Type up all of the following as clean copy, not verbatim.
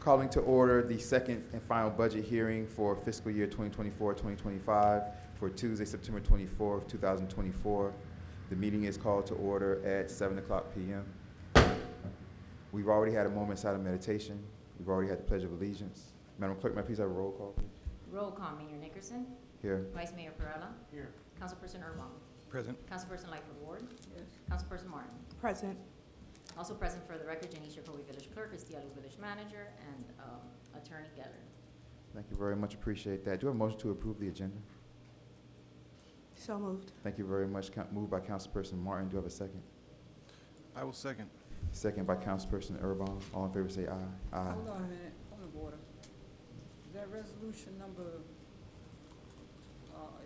Calling to order the second and final budget hearing for fiscal year 2024-2025 for Tuesday, September 24th, 2024. The meeting is called to order at 7 o'clock p.m. We've already had a moment of silent meditation. We've already had the Pledge of Allegiance. Madam Clerk, may I please have a roll call, please? Roll call, Mayor Nickerson. Here. Vice Mayor Perrella. Here. Councilperson Urban. Present. Councilperson Lightfoot Ward. Yes. Councilperson Martin. Present. Also present for the record, Janice Jacoby, Village Clerk, Cristiano, Village Manager, and Attorney Geller. Thank you very much. Appreciate that. Do you have a motion to approve the agenda? So moved. Thank you very much. Moved by Councilperson Martin. Do you have a second? I will second. Second by Councilperson Urban. All in favor say aye. Aye. Hold on a minute, point of order. Is that resolution number,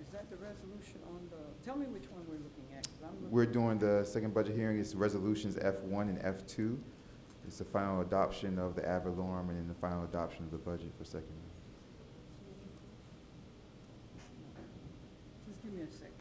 is that the resolution on the, tell me which one we're looking at, 'cause I'm looking. We're doing the second budget hearing. It's resolutions F1 and F2. It's the final adoption of the ad valorem and then the final adoption of the budget for second. Just give me a second.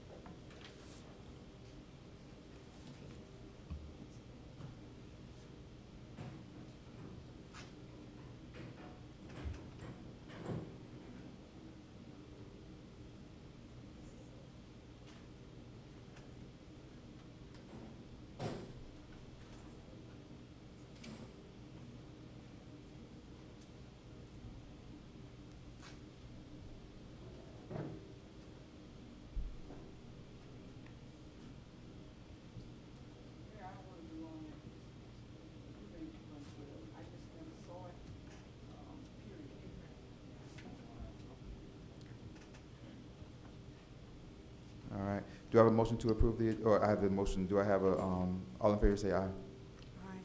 All right. Do I have a motion to approve or I have the motion, do I have all in favor say aye?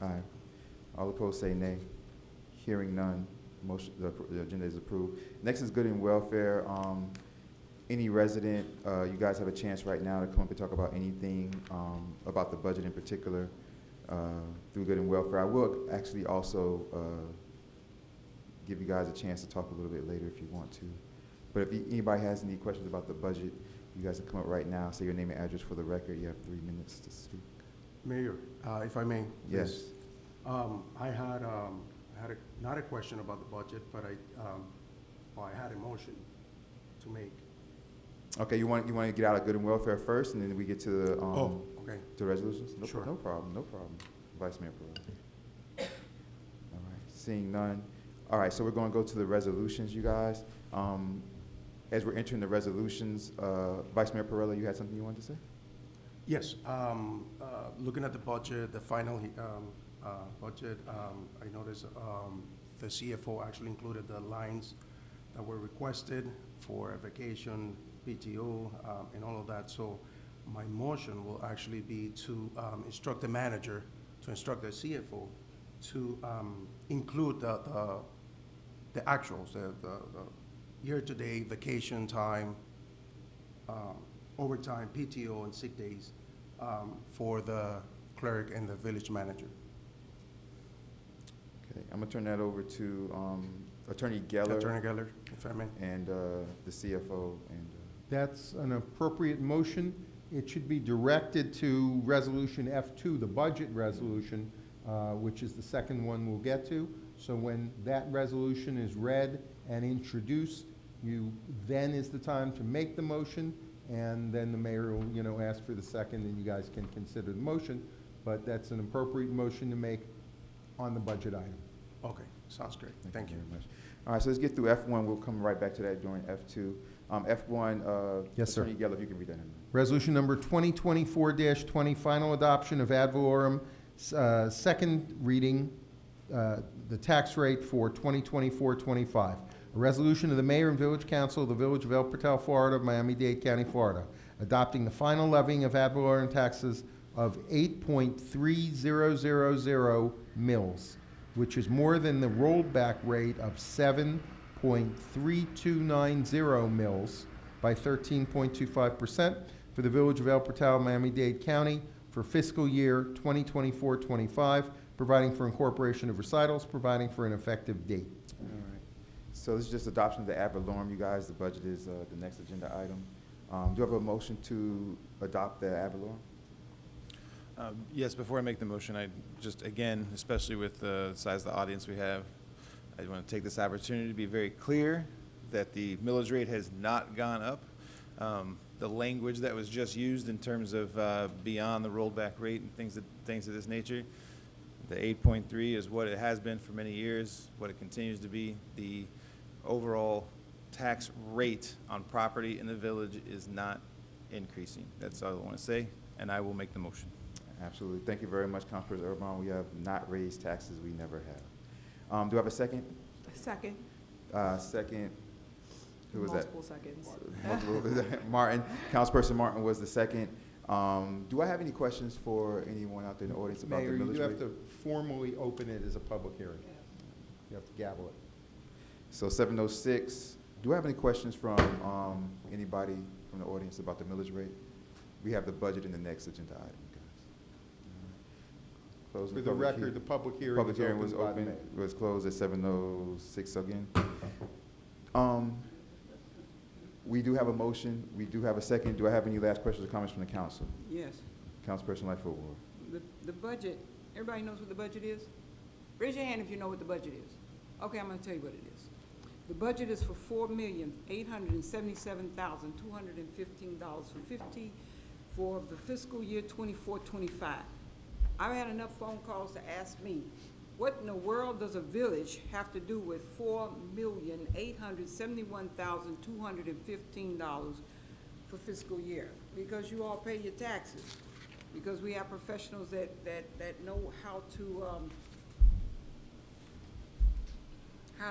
Aye. Aye. All opposed say nay. Hearing none, motion, the agenda is approved. Next is good and welfare. Any resident, you guys have a chance right now to come up and talk about anything about the budget in particular through good and welfare. I will actually also give you guys a chance to talk a little bit later if you want to. But if anybody has any questions about the budget, you guys can come up right now. Say your name and address for the record. You have 3 minutes to speak. Mayor, if I may. Yes. please. I had not a question about the budget, but I had a motion to make. Okay, you want to get out of good and welfare first, and then we get to the Okay. to resolutions. No, Sure. no problem. No problem. Vice Mayor Perrella. All right. Seeing none. All right. So we're going to go to the resolutions, you guys. As we're entering the resolutions, Vice Mayor Perrella, you had something you wanted to say? Yes, looking at the budget, the final budget, I noticed the CFO actually included the lines that were requested for vacation, PTO, and all of that. So my motion will actually be to instruct the manager, to instruct the CFO to include the actuals, the year-to-date vacation time, overtime, PTO, and sick days for the clerk and the village manager. Okay. I'm gonna turn that over to Attorney Geller. Attorney Geller, if I may. And the CFO and. That's an appropriate motion. It should be directed to Resolution F2, the budget resolution, which is the second one we'll get to. So when that resolution is read and introduced, then is the time to make the motion, and then the mayor will, ask for the second, and you guys can consider the motion. But that's an appropriate motion to make on the budget item. Okay, sounds great. Thank you. Very much. All right, so let's get through F1. We'll come right back to that during F2. F1, Yes, sir. Attorney Geller, if you can read that in. Resolution number 2024-20, final adoption of ad valorem, second reading, the tax rate for 2024-25. A resolution of the Mayor and Village Council of the Village of El Portal, Florida, Miami-Dade County, Florida, adopting the final levying of ad valorem taxes of 8.3000 mils, which is more than the rollback rate of 7.3290 mils by 13.25% for the Village of El Portal, Miami-Dade County for fiscal year 2024-25, providing for incorporation of recitals, providing for an effective date. All right. So this is just adoption of the ad valorem, you guys. The budget is the next agenda item. Do you have a motion to adopt the ad valorem? Yes, before I make the motion, I just, again, especially with the size of the audience we have, I want to take this opportunity to be very clear that the millage rate has not gone up. The language that was just used in terms of beyond the rollback rate and things of this nature, the 8.3 is what it has been for many years, what it continues to be. The overall tax rate on property in the village is not increasing. That's all I want to say, and I will make the motion. Absolutely. Thank you very much, Councilperson Urban. We have not raised taxes, we never have. Do I have a second? Second. Second, who was that? Multiple seconds. Multiple, Martin. Councilperson Martin was the second. Do I have any questions for anyone out there in the audience about the Mayor, you millage do have rate? to formally open it as a public hearing. You have to gavel it. So 7:06, do I have any questions from anybody from the audience about the millage rate? We have the budget in the next agenda item, guys. Closing For the public record, hea- the public hearing Public is hearing was opened by the open, mayor. was closed at 7:06 again. We do have a motion, we do have a second. Do I have any last questions or comments from the council? Yes, Councilperson Lightfoot Ward. the budget, everybody knows what the budget is? Raise your hand if you know what the budget is. Okay, I'm gonna tell you what it is. The budget is for $4,877,215 for the fiscal year 24-25. I've had enough phone calls to ask me, what in the world does a village have to do with $4,871,215 for fiscal year? Because you all pay your taxes, because we have professionals that know how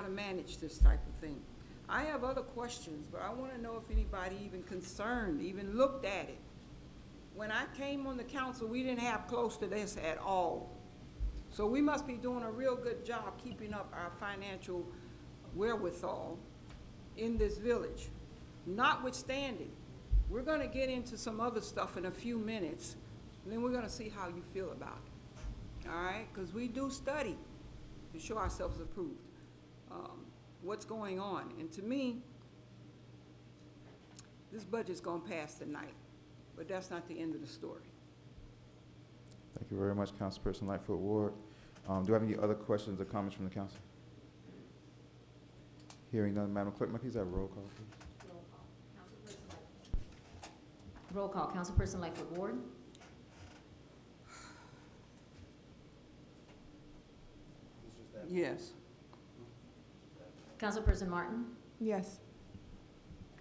to manage this type of thing. I have other questions, but I want to know if anybody even concerned, even looked at it. When I came on the council, we didn't have close to this at all. So we must be doing a real good job keeping up our financial wherewithal in this village. Notwithstanding, we're gonna get into some other stuff in a few minutes, and then we're gonna see how you feel about it. All right? Because we do study to show ourselves approved. What's going on? And to me, this budget's gonna pass tonight, but that's not the end of the story. Thank you very much, Councilperson Lightfoot Ward. Do I have any other questions or comments from the council? Hearing none, Madam Clerk, may I please have a roll call, please? Roll call. Councilperson Lightfoot Ward. Yes. Councilperson Martin. Yes.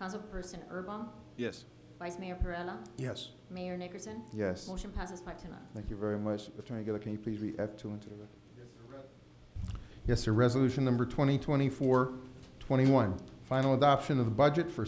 Councilperson Urban. Yes. Vice Mayor Perella. Yes. Mayor Nickerson. Yes. Motion passes 5-0. Thank you very much. Attorney Geller, can you please read F2 into the record? Yes, sir. Resolution number 2024-21. Final adoption of the budget for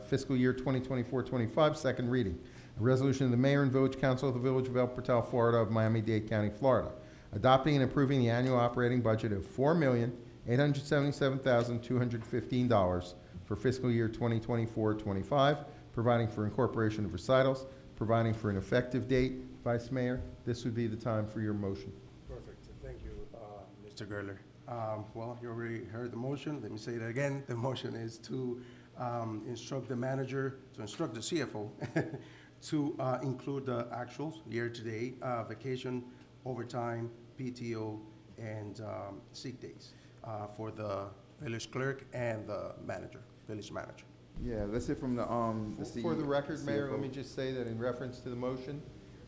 fiscal year 2024-25, second reading. A resolution of the Mayor and Village Council of the Village of El Portal, Florida, of Miami-Dade County, Florida, adopting and approving the annual operating budget of $4,877,215 for fiscal year 2024-25, providing for incorporation of recitals, providing for an effective date. Vice Mayor, this would be the time for your motion. Perfect. Thank you, Mr. Gerler. Well, you already heard the motion. Let me say that again. The motion is to instruct the manager, to instruct the CFO to include the actuals, year-to-date, vacation, overtime, PTO, and sick days for the village clerk and the manager, village manager. Yeah, let's hear from the CEO. For the record, Mayor, let CFO. me just say that in reference to the motion,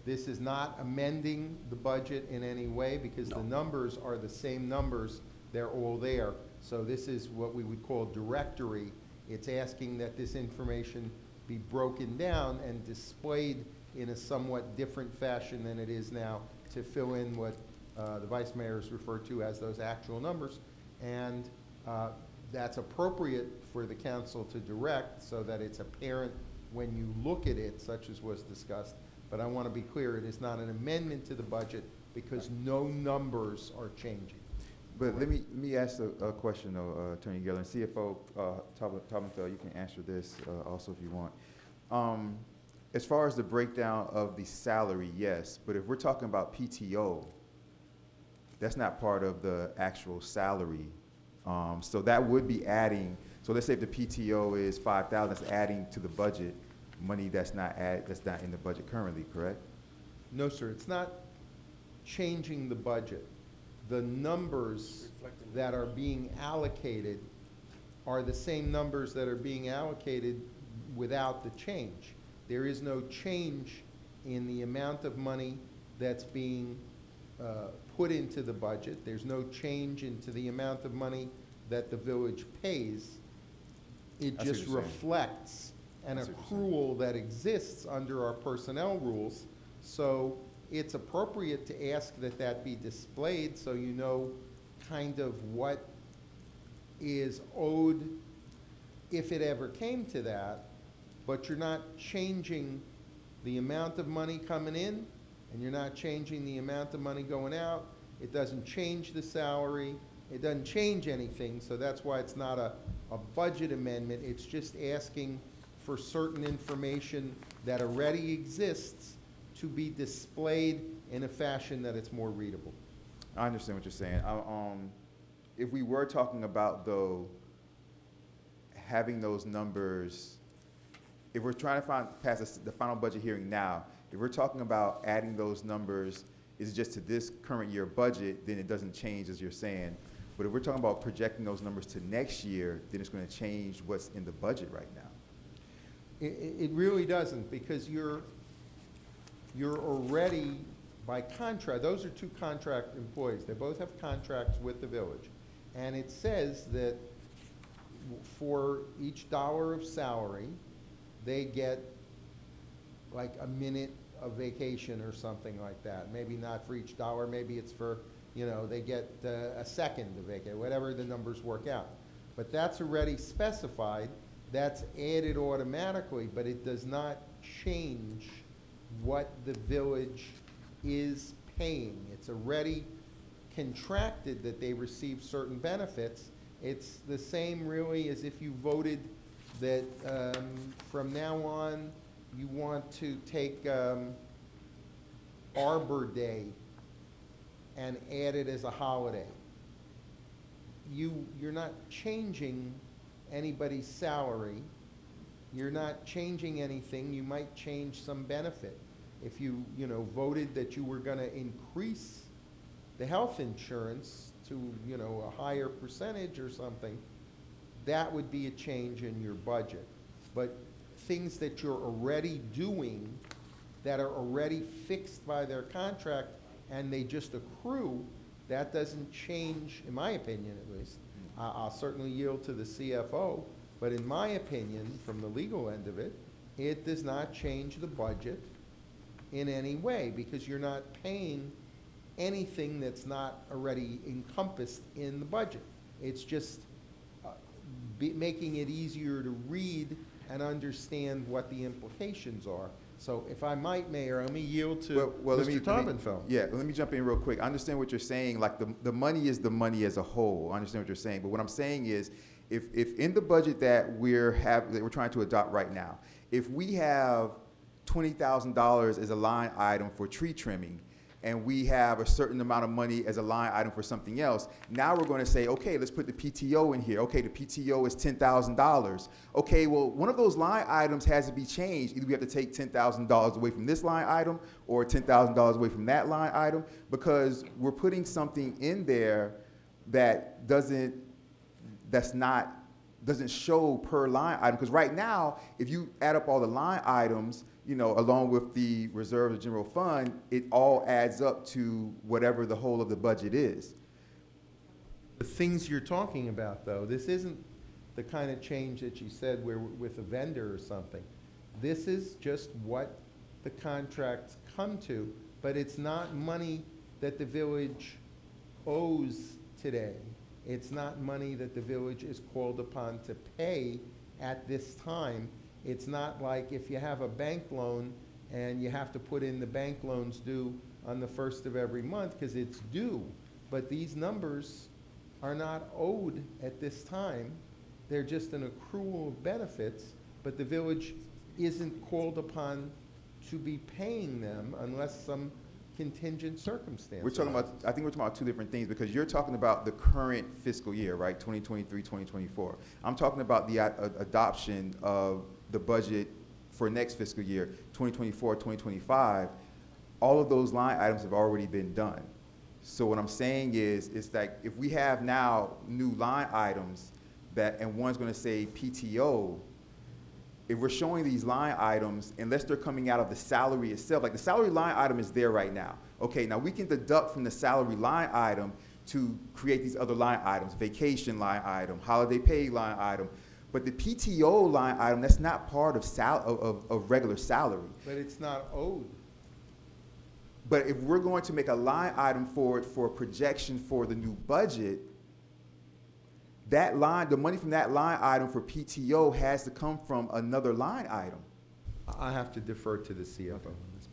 this is not amending the budget in any way because the No. numbers are the same numbers. They're all there. So this is what we would call directory. It's asking that this information be broken down and displayed in a somewhat different fashion than it is now to fill in what the Vice Mayor has referred to as those actual numbers. And that's appropriate for the council to direct so that it's apparent when you look at it, such as was discussed. But I want to be clear, it is not an amendment to the budget because no numbers are changing. But let me ask a question though, Attorney Geller, and CFO Taubenfeld, you can answer this also if you want. As far as the breakdown of the salary, yes, but if we're talking about PTO, that's not part of the actual salary. So that would be adding, so let's say if the PTO is 5,000, that's adding to the budget, money that's not in the budget currently, correct? No, sir, it's not changing the budget. the numbers that are being allocated are the same numbers that are being allocated without the change. There is no change in the amount of money that's being put into the budget. There's no change into the amount of money that the village pays. It I see what just you're saying. reflects an I see what you're saying. accrual that exists under our personnel rules. So it's appropriate to ask that that be displayed so you know kind of what is owed if it ever came to that, but you're not changing the amount of money coming in, and you're not changing the amount of money going out. It doesn't change the salary. It doesn't change anything, so that's why it's not a budget amendment. It's just asking for certain information that already exists to be displayed in a fashion that it's more readable. I understand what you're saying. If we were talking about, though, having those numbers, if we're trying to pass the final budget hearing now, if we're talking about adding those numbers, is it just to this current year budget, then it doesn't change, as you're saying. But if we're talking about projecting those numbers to next year, then it's going to change what's in the budget right now. It really doesn't, because you're already, by contract, those are two contract employees. They both have contracts with the village. And it says that for each dollar of salary, they get like a minute of vacation or something like that. Maybe not for each dollar, maybe it's for, they get a second of vacation, whatever the numbers work out. But that's already specified, that's added automatically, but it does not change what the village is paying. It's already contracted that they receive certain benefits. It's the same really as if you voted that from now on you want to take Arbor Day and add it as a holiday. You're not changing anybody's salary. You're not changing anything. You might change some benefit. If you voted that you were going to increase the health insurance to, a higher percentage or something, that would be a change in your budget. But things that you're already doing that are already fixed by their contract and they just accrue, that doesn't change, in my opinion at least. I'll certainly yield to the CFO, but in my opinion, from the legal end of it, it does not change the budget in any way, because you're not paying anything that's not already encompassed in the budget. It's just making it easier to read and understand what the implications are. So if I might, Mayor, let me yield to Mr. Taubenfeld. Yeah, let me jump in real quick. I understand what you're saying, like the money is the money as a whole. I understand what you're saying, but what I'm saying is, if in the budget that we're trying to adopt right now, if we have $20,000 as a line item for tree trimming, and we have a certain amount of money as a line item for something else, now we're going to say, okay, let's put the PTO in here. Okay, the PTO is $10,000. Okay, well, one of those line items has to be changed. Either we have to take $10,000 away from this line item or $10,000 away from that line item, because we're putting something in there that doesn't show per line item. Because right now, if you add up all the line items, along with the reserve of general fund, it all adds up to whatever the whole of the budget is. The things you're talking about, though, this isn't the kind of change that you said where with a vendor or something. This is just what the contracts come to, but it's not money that the village owes today. It's not money that the village is called upon to pay at this time. It's not like if you have a bank loan and you have to put in the bank loans due on the first of every month because it's due. But these numbers are not owed at this time. They're just an accrual of benefits, but the village isn't called upon to be paying them unless some contingent circumstance. I think we're talking about two different things, because you're talking about the current fiscal year, right, 2023, 2024. I'm talking about the adoption of the budget for next fiscal year, 2024, 2025. All of those line items have already been done. So what I'm saying is, it's like, if we have now new line items and one's gonna say PTO, if we're showing these line items, unless they're coming out of the salary itself, like the salary line item is there right now. Okay, now we can deduct from the salary line item to create these other line items, vacation line item, holiday pay line item. But the PTO line item, that's not part of regular salary. But it's not owed. But if we're going to make a line item for it for a projection for the new budget, that line, the money from that line item for PTO has to come from another line item. I have to defer to the CFO on this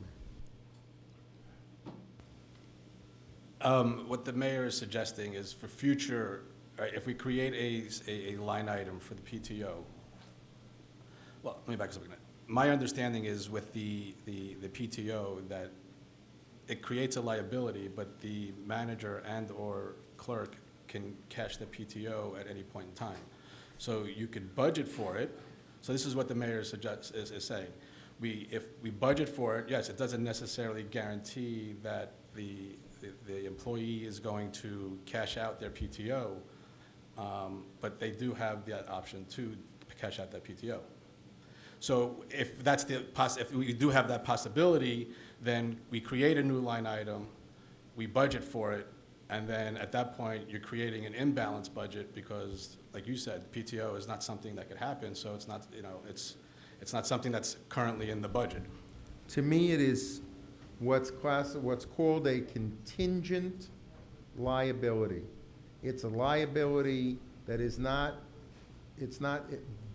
matter. What the mayor is suggesting is for future, right, if we create a line item for the PTO, well, let me back up a minute. My understanding is with the PTO that it creates a liability, but the manager and/or clerk can cash the PTO at any point in time. So you could budget for it. So this is what the mayor is saying. If we budget for it, yes, it doesn't necessarily guarantee that the employee is going to cash out their PTO, but they do have that option to cash out that PTO. So if if we do have that possibility, then we create a new line item, we budget for it, and then at that point, you're creating an imbalanced budget because, like you said, PTO is not something that could happen, so it's not, it's not something that's currently in the budget. To me, it is what's called a contingent liability. It's a liability that is not, it's not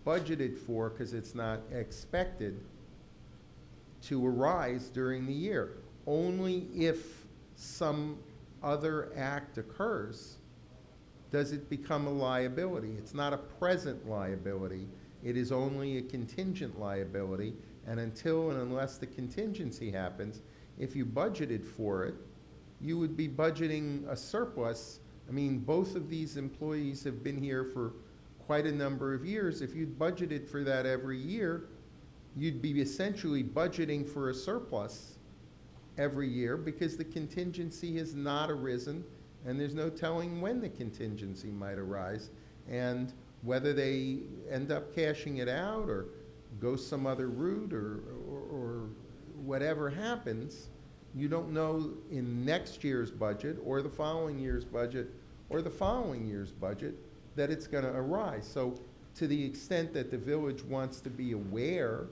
budgeted for because it's not expected to arise during the year. Only if some other act occurs does it become a liability. It's not a present liability. It is only a contingent liability. And until and unless the contingency happens, if you budgeted for it, you would be budgeting a surplus. I mean, both of these employees have been here for quite a number of years. If you'd budgeted for that every year, you'd be essentially budgeting for a surplus every year because the contingency has not arisen, and there's no telling when the contingency might arise. And whether they end up cashing it out or go some other route or whatever happens, you don't know in next year's budget or the following year's budget or the following year's budget that it's going to arise. So to the extent that the village wants to be aware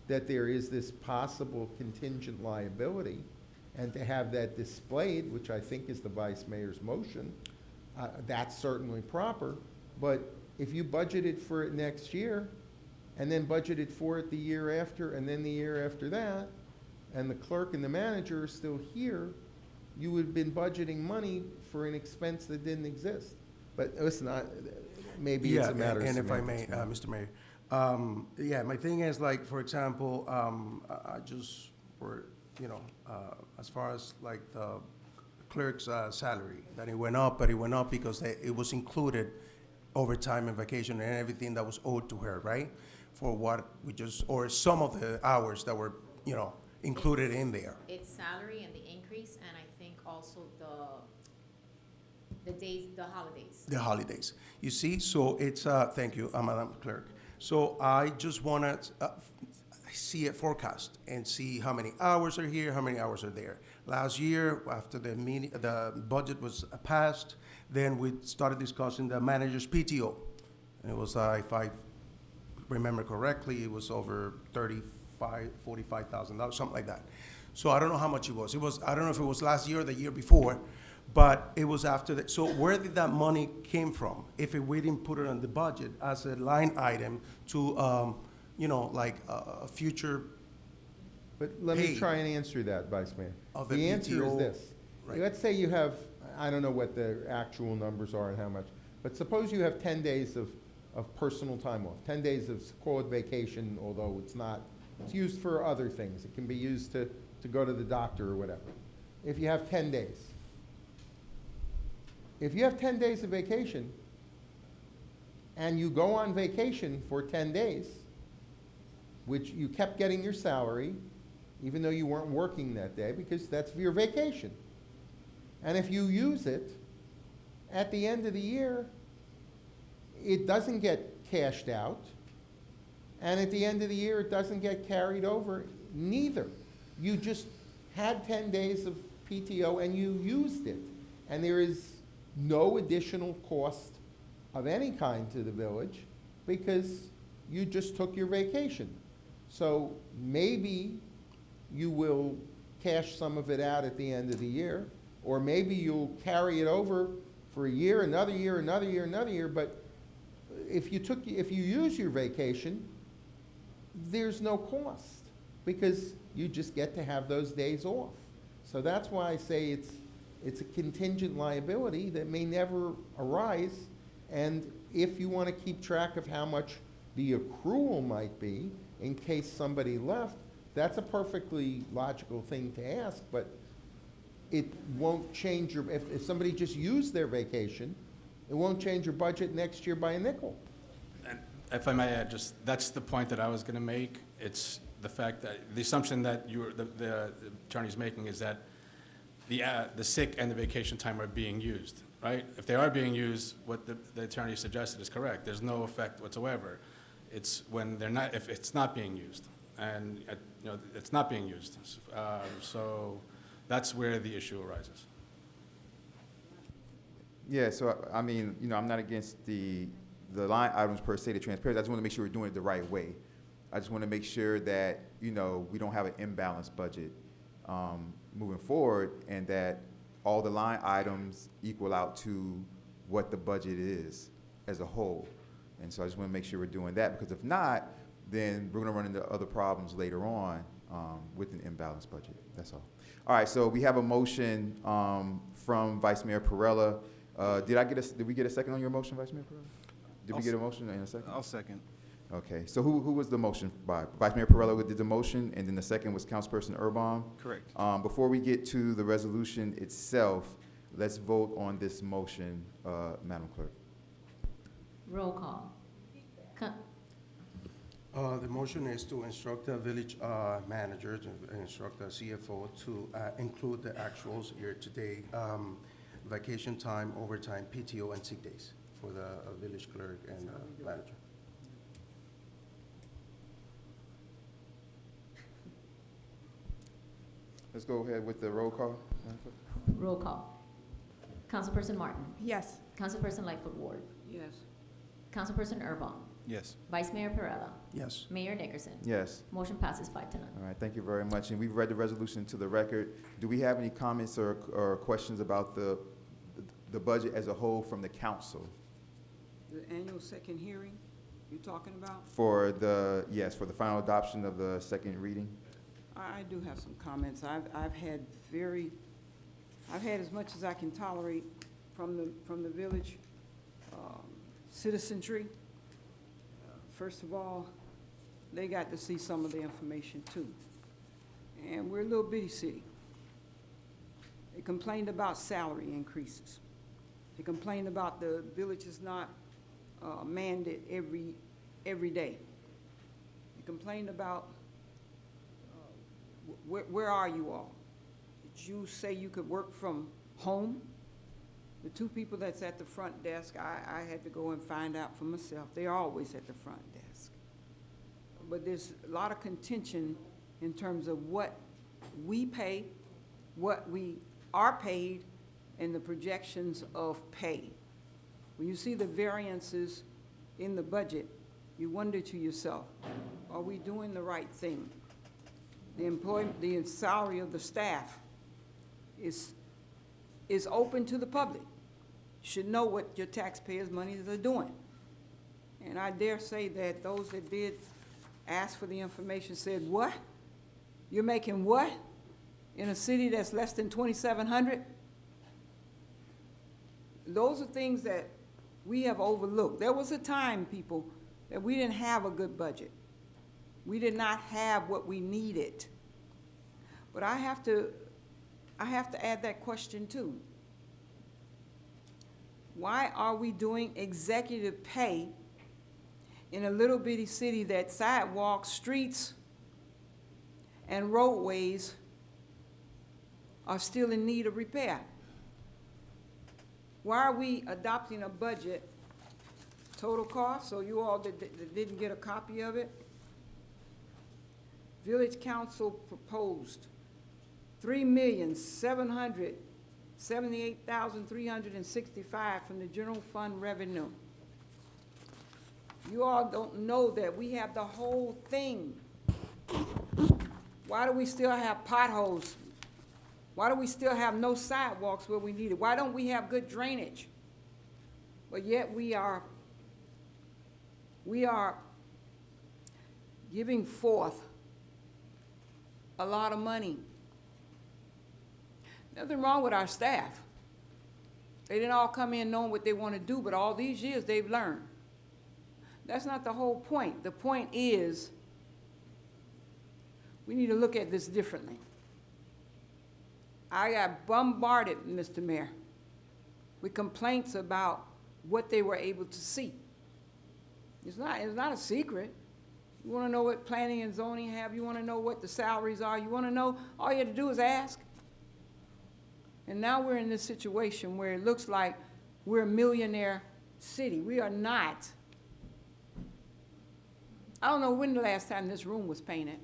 that there is this possible contingent liability and to have that displayed, which I think is the vice mayor's motion, that's certainly proper. But if you budgeted for it next year and then budgeted for it the year after and then the year after that, and the clerk and the manager are still here, you would have been budgeting money for an expense that didn't exist. But listen, maybe it's a matter of and if I may, semantics. Mr. Mayor, yeah, my thing is like, for example, I just, as far as like the clerk's salary, that it went up, but it went up because it was included overtime and vacation and everything that was owed to her, right? For what we just, or some of the hours that were, included in there. It's salary and the increase, and I think also the days, the holidays. The holidays. You see, so it's, thank you, Madam Clerk. So I just want to see a forecast and see how many hours are here, how many hours are there. Last year, after the budget was passed, then we started discussing the manager's PTO. And it was, if I remember correctly, it was over $45,000, something like that. So I don't know how much it was. I don't know if it was last year or the year before, but it was after that. So where did that money came from? If we didn't put it on the budget as a line item to, like a future. But let me pay try and answer that, Vice Mayor. of the The answer is PTO, this. right. Let's say you have, I don't know what the actual numbers are and how much, but suppose you have 10 days of personal time off, 10 days of, call it vacation, although it's not, it's used for other things. It can be used to go to the doctor or whatever. If you have 10 days. If you have 10 days of vacation and you go on vacation for 10 days, which you kept getting your salary, even though you weren't working that day, because that's your vacation. And if you use it, at the end of the year, it doesn't get cashed out. And at the end of the year, it doesn't get carried over neither. You just had 10 days of PTO and you used it. And there is no additional cost of any kind to the village because you just took your vacation. So maybe you will cash some of it out at the end of the year, or maybe you'll carry it over for a year, another year, another year, another year, but if you use your vacation, there's no cost because you just get to have those days off. So that's why I say it's a contingent liability that may never arise. And if you want to keep track of how much the accrual might be in case somebody left, that's a perfectly logical thing to ask, but it won't change your, if somebody just used their vacation, it won't change your budget next year by a nickel. And if I may add, just, that's the point that I was going to make. It's the fact that, the assumption that the attorney's making is that the sick and the vacation time are being used, right? If they are being used, what the attorney suggested is correct. There's no effect whatsoever. It's when they're not, if it's not being used. And, it's not being used. So that's where the issue arises. Yeah, so, I mean, I'm not against the line items per se, the transparency. I just want to make sure we're doing it the right way. I just want to make sure that, we don't have an imbalanced budget moving forward, and that all the line items equal out to what the budget is as a whole. And so I just want to make sure we're doing that, because if not, then we're going to run into other problems later on with an imbalanced budget. That's all. All right, so we have a motion from Vice Mayor Perrella. Did we get a second on your motion, Vice Mayor Perrella? Did we get a motion in a second? I'll second. Okay, so who was the motion by? Vice Mayor Perrella did the motion, and then the second was Councilperson Erbaum. Correct. Before we get to the resolution itself, let's vote on this motion, Madam Clerk. Roll call. The motion is to instruct the village manager, to instruct the CFO to include the actuals year-to-date vacation time, overtime, PTO, and sick days for the village clerk and manager. Let's go ahead with the roll call. Madam Clerk. Roll call. Councilperson Martin. Yes. Councilperson Lightfoot Ward. Yes. Councilperson Erbaum. Yes. Vice Mayor Perrella. Yes. Mayor Nickerson. Yes. Motion passes 5-0. All right, thank you very much. And we've read the resolution to the record. Do we have any comments or questions about the budget as a whole from the council? The annual second hearing you talking about? For the final adoption of the second reading? I do have some comments. I've had as much as I can tolerate from the village citizenry. First of all, they got to see some of the information too. And we're a little bitty city. They complained about salary increases. They complained about the village is not manned every day. They complained about where are you all? Did you say you could work from home? The two people that's at the front desk, I had to go and find out for myself. They're always at the front desk. But there's a lot of contention in terms of what we pay, what we are paid, and the projections of pay. When you see the variances in the budget, you wonder to yourself, are we doing the right thing? The salary of the staff is open to the public. You should know what your taxpayers' monies are doing. And I dare say that those that did ask for the information said, what? You're making what? In a city that's less than 2,700? Those are things that we have overlooked. There was a time, people, that we didn't have a good budget. We did not have what we needed. But I have to add that question too. Why are we doing executive pay in a little bitty city that sidewalks, streets, and roadways are still in need of repair? Why are we adopting a budget, total cost, so you all that didn't get a copy of it? Village Council proposed $3,778,365 from the general fund revenue. You all don't know that we have the whole thing. Why do we still have potholes? Why do we still have no sidewalks where we need it? Why don't we have good drainage? But yet we are giving forth a lot of money. Nothing wrong with our staff. They didn't all come in knowing what they want to do, but all these years they've learned. That's not the whole point. The point is we need to look at this differently. I got bombarded, Mr. Mayor, with complaints about what they were able to see. It's not a secret. You want to know what planning and zoning have, you want to know what the salaries are, you want to know, all you have to do is ask. And now we're in this situation where it looks like we're a millionaire city. We are not. I don't know when the last time this room was painted.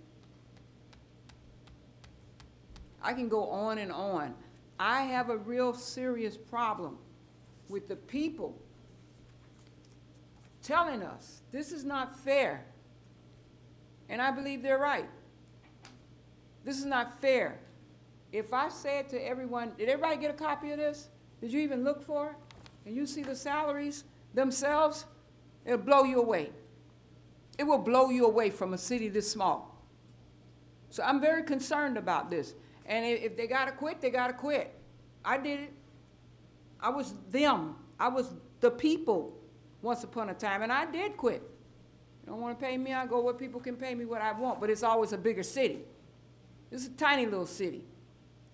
I can go on and on. I have a real serious problem with the people telling us this is not fair. And I believe they're right. This is not fair. If I said to everyone, did everybody get a copy of this? Did you even look for it? And you see the salaries themselves, it'll blow you away. It will blow you away from a city this small. So I'm very concerned about this. And if they gotta quit, they gotta quit. I did it. I was them. I was the people once upon a time, and I did quit. You don't want to pay me, I'll go where people can pay me what I want, but it's always a bigger city. This is a tiny little city.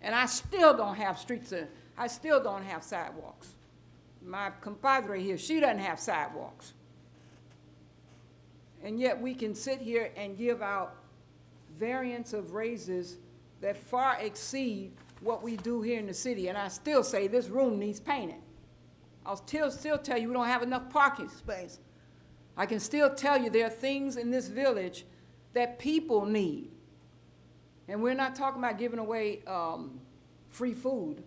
And I still don't have streets, I still don't have sidewalks. My compadre here, she doesn't have sidewalks. And yet we can sit here and give out variants of raises that far exceed what we do here in the city. And I still say this room needs painting. I'll still tell you we don't have enough parking space. I can still tell you there are things in this village that people need. And we're not talking about giving away free food,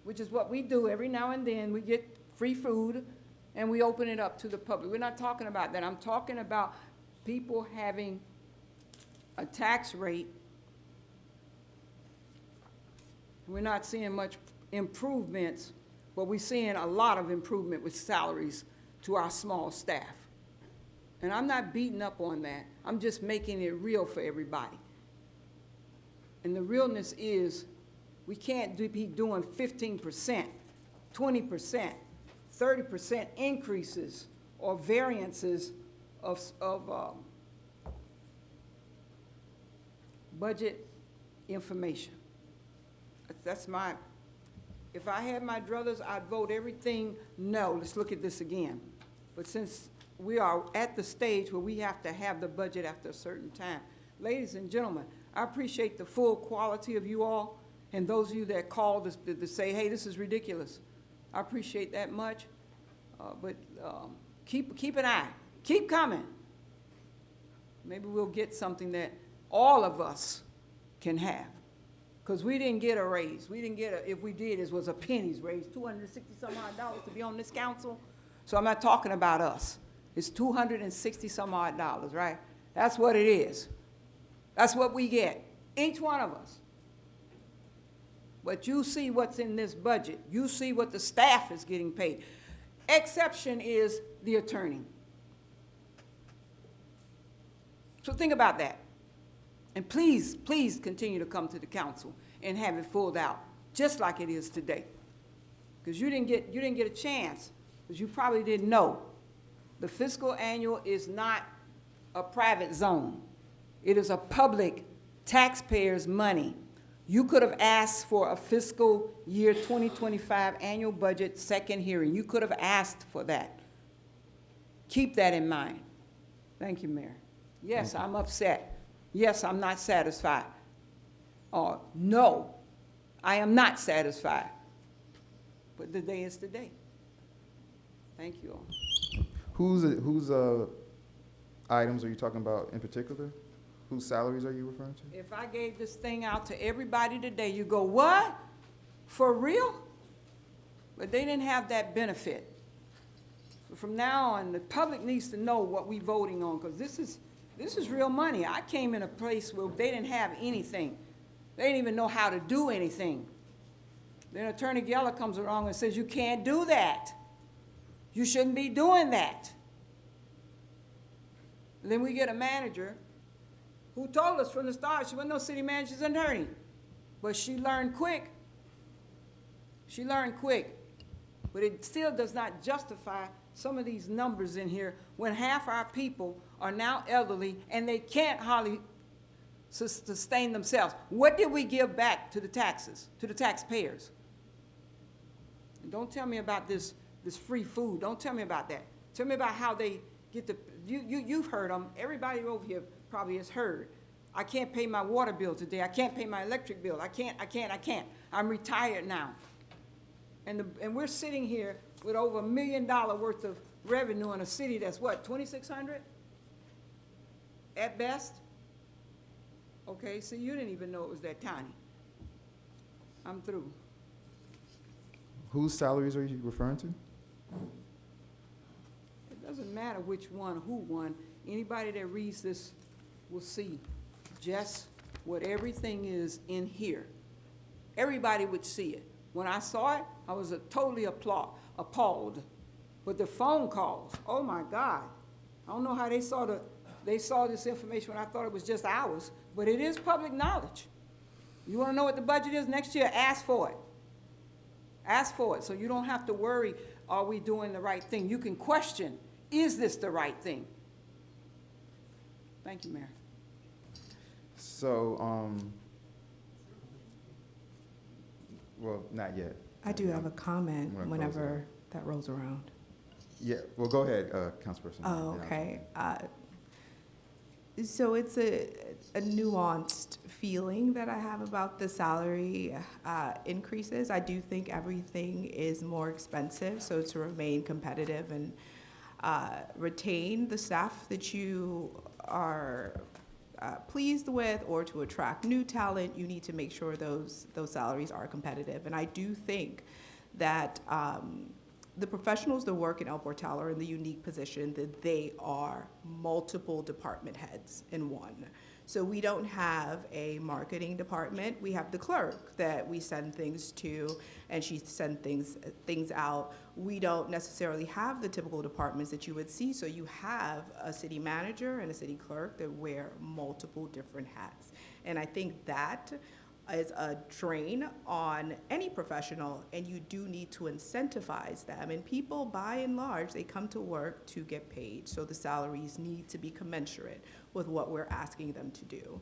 which is what we do every now and then. We get free food and we open it up to the public. We're not talking about that. I'm talking about people having a tax rate. We're not seeing much improvements, but we're seeing a lot of improvement with salaries to our small staff. And I'm not beating up on that. I'm just making it real for everybody. And the realness is we can't be doing 15%, 20%, 30% increases or variances of budget information. That's my, if I had my druthers, I'd vote everything no. Let's look at this again. But since we are at the stage where we have to have the budget after a certain time, ladies and gentlemen, I appreciate the full quality of you all and those of you that called to say, hey, this is ridiculous. I appreciate that much. But keep an eye. Keep coming. Maybe we'll get something that all of us can have. Because we didn't get a raise. We didn't get if we did, it was a penny's raise, $260-some-odd to be on this council. So I'm not talking about us. It's $260-some-odd, right? That's what it is. That's what we get, each one of us. But you see what's in this budget. You see what the staff is getting paid. Exception is the attorney. So think about that. And please, please continue to come to the council and have it filled out, just like it is today. Because you didn't get a chance, because you probably didn't know. The fiscal annual is not a private zone. It is a public taxpayer's money. You could have asked for a fiscal year 2025 annual budget second hearing. You could have asked for that. Keep that in mind. Thank you, Mayor. Yes, I'm upset. Yes, I'm not satisfied. No, I am not satisfied. But the day is the day. Thank you all. Whose items are you talking about in particular? Whose salaries are you referring to? If I gave this thing out to everybody today, you go, what? For real? But they didn't have that benefit. So from now on, the public needs to know what we voting on, because this is real money. I came in a place where they didn't have anything. They didn't even know how to do anything. Then Attorney Geller comes along and says, you can't do that. You shouldn't be doing that. Then we get a manager who told us from the start she wasn't no city manager's attorney. But she learned quick. She learned quick. But it still does not justify some of these numbers in here when half our people are now elderly and they can't hardly sustain themselves. What did we give back to the taxes, to the taxpayers? And don't tell me about this free food. Don't tell me about that. Tell me about how they get the, you've heard them. Everybody over here probably has heard. I can't pay my water bill today. I can't pay my electric bill. I can't. I'm retired now. And we're sitting here with over $1 million worth of revenue in a city that's what, 2,600? At best? Okay, so you didn't even know it was that tiny. I'm through. Whose salaries are you referring to? It doesn't matter which one, who won. Anybody that reads this will see just what everything is in here. Everybody would see it. When I saw it, I was totally appalled. But the phone calls, oh my God. I don't know how they saw this information when I thought it was just ours, but it is public knowledge. You want to know what the budget is next year? Ask for it. Ask for it, so you don't have to worry, are we doing the right thing? You can question, is this the right thing? Thank you, Mayor. So, well, not yet. I do have a comment I'm gonna close whenever that rolls around. Yeah, well, go ahead, Councilperson. Oh, Yeah. okay. So it's a nuanced feeling that I have about the salary increases. I do think everything is more expensive, so to remain competitive and retain the staff that you are pleased with, or to attract new talent, you need to make sure those salaries are competitive. And I do think that the professionals that work in El Portal are in the unique position that they are multiple department heads in one. So we don't have a marketing department. We have the clerk that we send things to, and she sends things out. We don't necessarily have the typical departments that you would see. So you have a city manager and a city clerk that wear multiple different hats. And I think that is a drain on any professional, and you do need to incentivize them. And people, by and large, they come to work to get paid, so the salaries need to be commensurate with what we're asking them to do.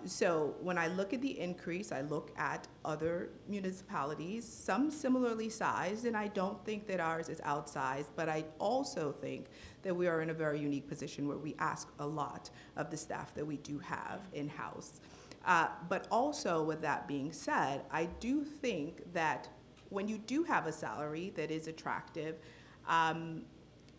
So when I look at the increase, I look at other municipalities, some similarly sized, and I don't think that ours is outsized, but I also think that we are in a very unique position where we ask a lot of the staff that we do have in-house. But also, with that being said, I do think that when you do have a salary that is attractive, and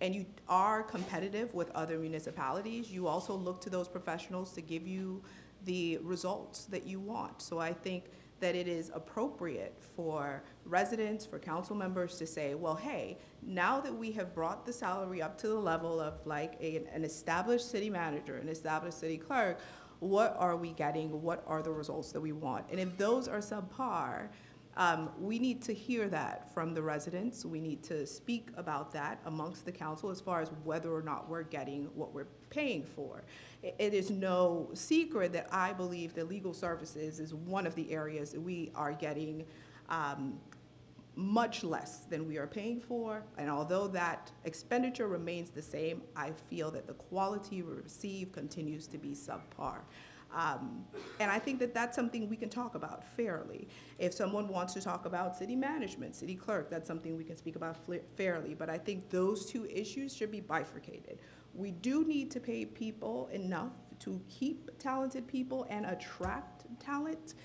you are competitive with other municipalities, you also look to those professionals to give you the results that you want. So I think that it is appropriate for residents, for council members to say, well, hey, now that we have brought the salary up to the level of like an established city manager, an established city clerk, what are we getting? What are the results that we want? And if those are subpar, we need to hear that from the residents. We need to speak about that amongst the council as far as whether or not we're getting what we're paying for. It is no secret that I believe that legal services is one of the areas that we are getting much less than we are paying for. And although that expenditure remains the same, I feel that the quality we receive continues to be subpar. And I think that that's something we can talk about fairly. If someone wants to talk about city management, city clerk, that's something we can speak about fairly. But I think those two issues should be bifurcated. We do need to pay people enough to keep talented people and attract talent.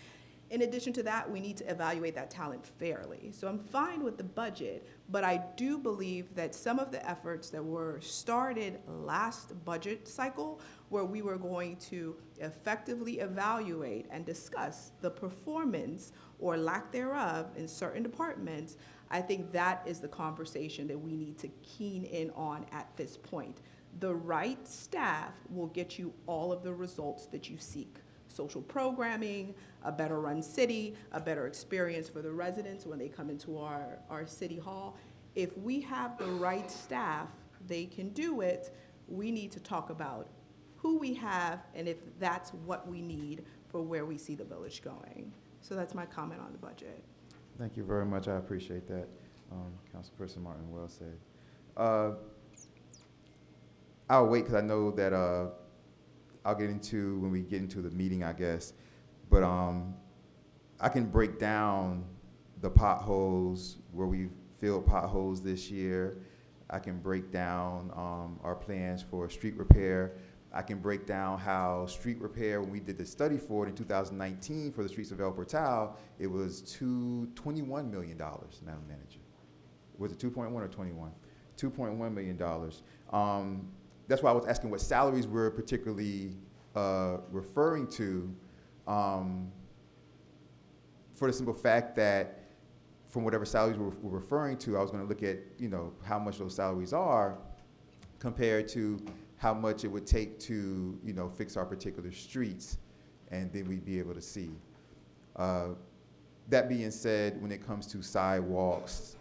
In addition to that, we need to evaluate that talent fairly. So I'm fine with the budget, but I do believe that some of the efforts that were started last budget cycle, where we were going to effectively evaluate and discuss the performance or lack thereof in certain departments, I think that is the conversation that we need to keen in on at this point. The right staff will get you all of the results that you seek. Social programming, a better run city, a better experience for the residents when they come into our city hall. If we have the right staff, they can do it. We need to talk about who we have and if that's what we need for where we see the village going. So that's my comment on the budget. Thank you very much. I appreciate that. Councilperson Martin, well said. I'll wait because I know that I'll get into when we get into the meeting, I guess. But I can break down the potholes where we filled potholes this year. I can break down our plans for street repair. I can break down how street repair, when we did the study for it in 2019 for the streets of El Portal, it was $21 million, Madam Manager. Was it 2.1 or 21? $2.1 million. That's why I was asking what salaries we're particularly referring to, for the simple fact that from whatever salaries we're referring to, I was going to look at, how much those salaries are compared to how much it would take to, fix our particular streets, and then we'd be able to see. That being said, when it comes to sidewalks,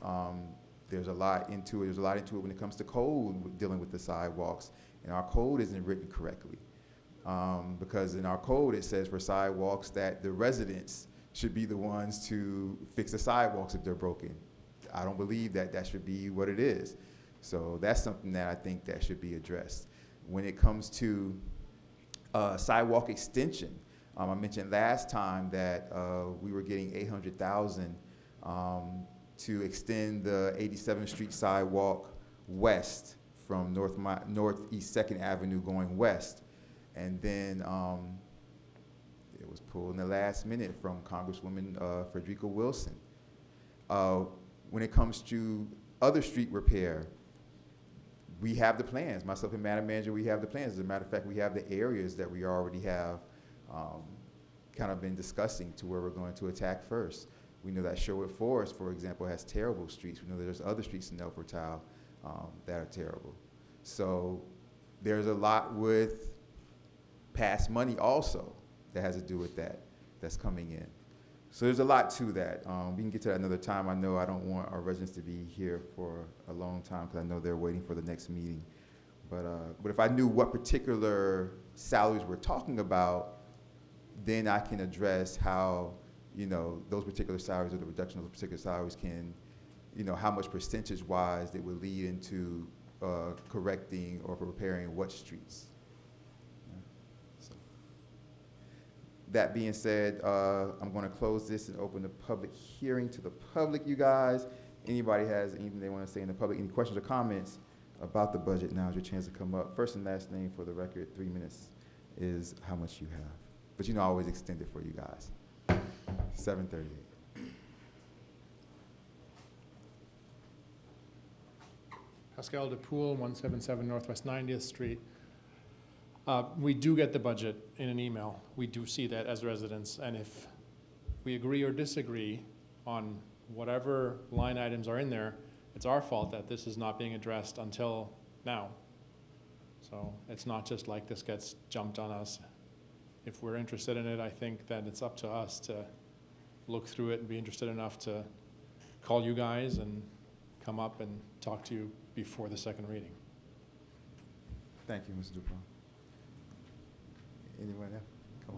there's a lot into it. There's a lot into it when it comes to code dealing with the sidewalks, and our code isn't written correctly. Because in our code, it says for sidewalks that the residents should be the ones to fix the sidewalks if they're broken. I don't believe that that should be what it is. So that's something that I think that should be addressed. When it comes to sidewalk extension, I mentioned last time that we were getting $800,000 to extend the 87th Street sidewalk west from Northeast 2nd Avenue going west. And then it was pulled in the last minute from Congresswoman Frederica Wilson. When it comes to other street repair, we have the plans. Myself and Madam Manager, we have the plans. As a matter of fact, we have the areas that we already have kind of been discussing to where we're going to attack first. We know that Sherwood Forest, for example, has terrible streets. We know there's other streets in El Portal that are terrible. So there's a lot with past money also that has to do with that, that's coming in. So there's a lot to that. We can get to that another time. I know I don't want our residents to be here for a long time because I know they're waiting for the next meeting. But if I knew what particular salaries we're talking about, then I can address how, those particular salaries or the reduction of those particular salaries can, how much percentage-wise they would lead into correcting or repairing what streets. So, that being said, I'm going to close this and open the public hearing to the public, you guys. Anybody has anything they want to say in the public, any questions or comments about the budget, now is your chance to come up. First and last name for the record, 3 minutes is how much you have. But I always extend it for you guys. 7:38. Pascal DePool, 177 Northwest 90th Street. We do get the budget in an email. We do see that as residents, and if we agree or disagree on whatever line items are in there, it's our fault that this is not being addressed until now. So it's not just like this gets jumped on us. If we're interested in it, I think that it's up to us to look through it and be interested enough to call you guys and come up and talk to you before the second reading. Thank you, Mr. Dupont. Anyone else? Come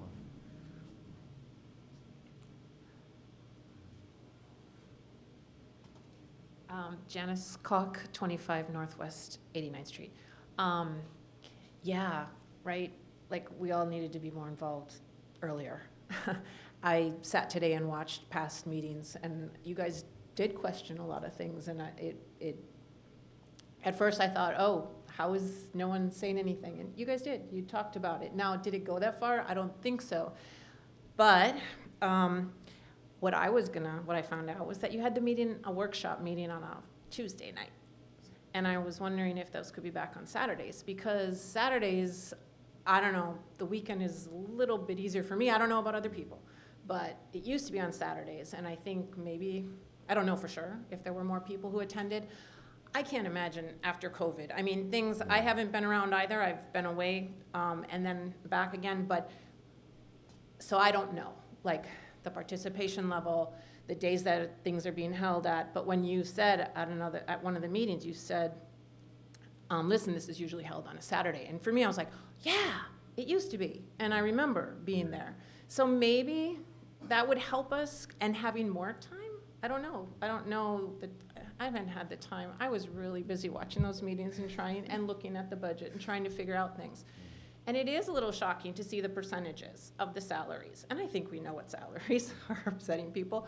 on. Janice Koch, 25 Northwest 89th Street. Yeah, right, like we all needed to be more involved earlier. I sat today and watched past meetings, and you guys did question a lot of things, and at first I thought, oh, how is no one saying anything? And you guys did, you talked about it. Now, did it go that far? I don't think so. But what I found out was that you had a workshop meeting on a Tuesday night. And I was wondering if those could be back on Saturdays, because Saturdays, I don't know, the weekend is a little bit easier for me. I don't know about other people, but it used to be on Saturdays, and I think maybe, I don't know for sure if there were more people who attended. I can't imagine after COVID. I mean, I haven't been around either. I've been away, and then back again, so I don't know, like, the participation level, the days that things are being held at. But when you said at one of the meetings, you said, listen, this is usually held on a Saturday. And for me, I was like, yeah, it used to be. And I remember being there. So maybe that would help us and having more time. I don't know. I haven't had the time. I was really busy watching those meetings and looking at the budget and trying to figure out things. And it is a little shocking to see the percentages of the salaries. And I think we know what salaries are upsetting people.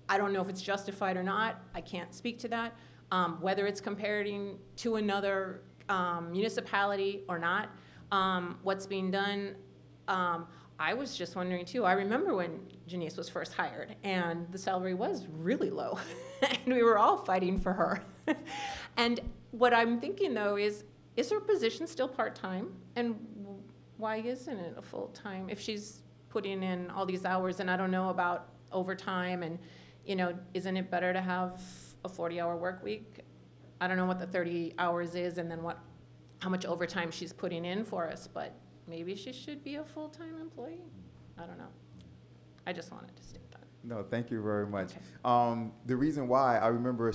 I don't know if it's justified or not. I can't speak to that. Whether it's comparing to another municipality or not, what's being done. I was just wondering too, I remember when Janice was first hired and the salary was really low and we were all fighting for her. And what I'm thinking though is her position still part-time? And why isn't it a full-time if she's putting in all these hours? And I don't know about overtime and, isn't it better to have a 40-hour work week? I don't know what the 30 hours is and then how much overtime she's putting in for us, but maybe she should be a full-time employee? I don't know. I just wanted to state that. No, thank you very much. Okay. The reason why I remember,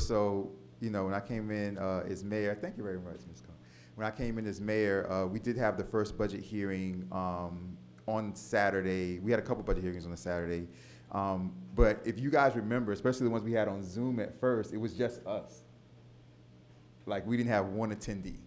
when I came in as mayor, thank you very much, Ms. Cohen. When I came in as mayor, we did have the first budget hearing on Saturday. We had a couple budget hearings on a Saturday. But if you guys remember, especially the ones we had on Zoom at first, it was just us. Like, we didn't have one attendee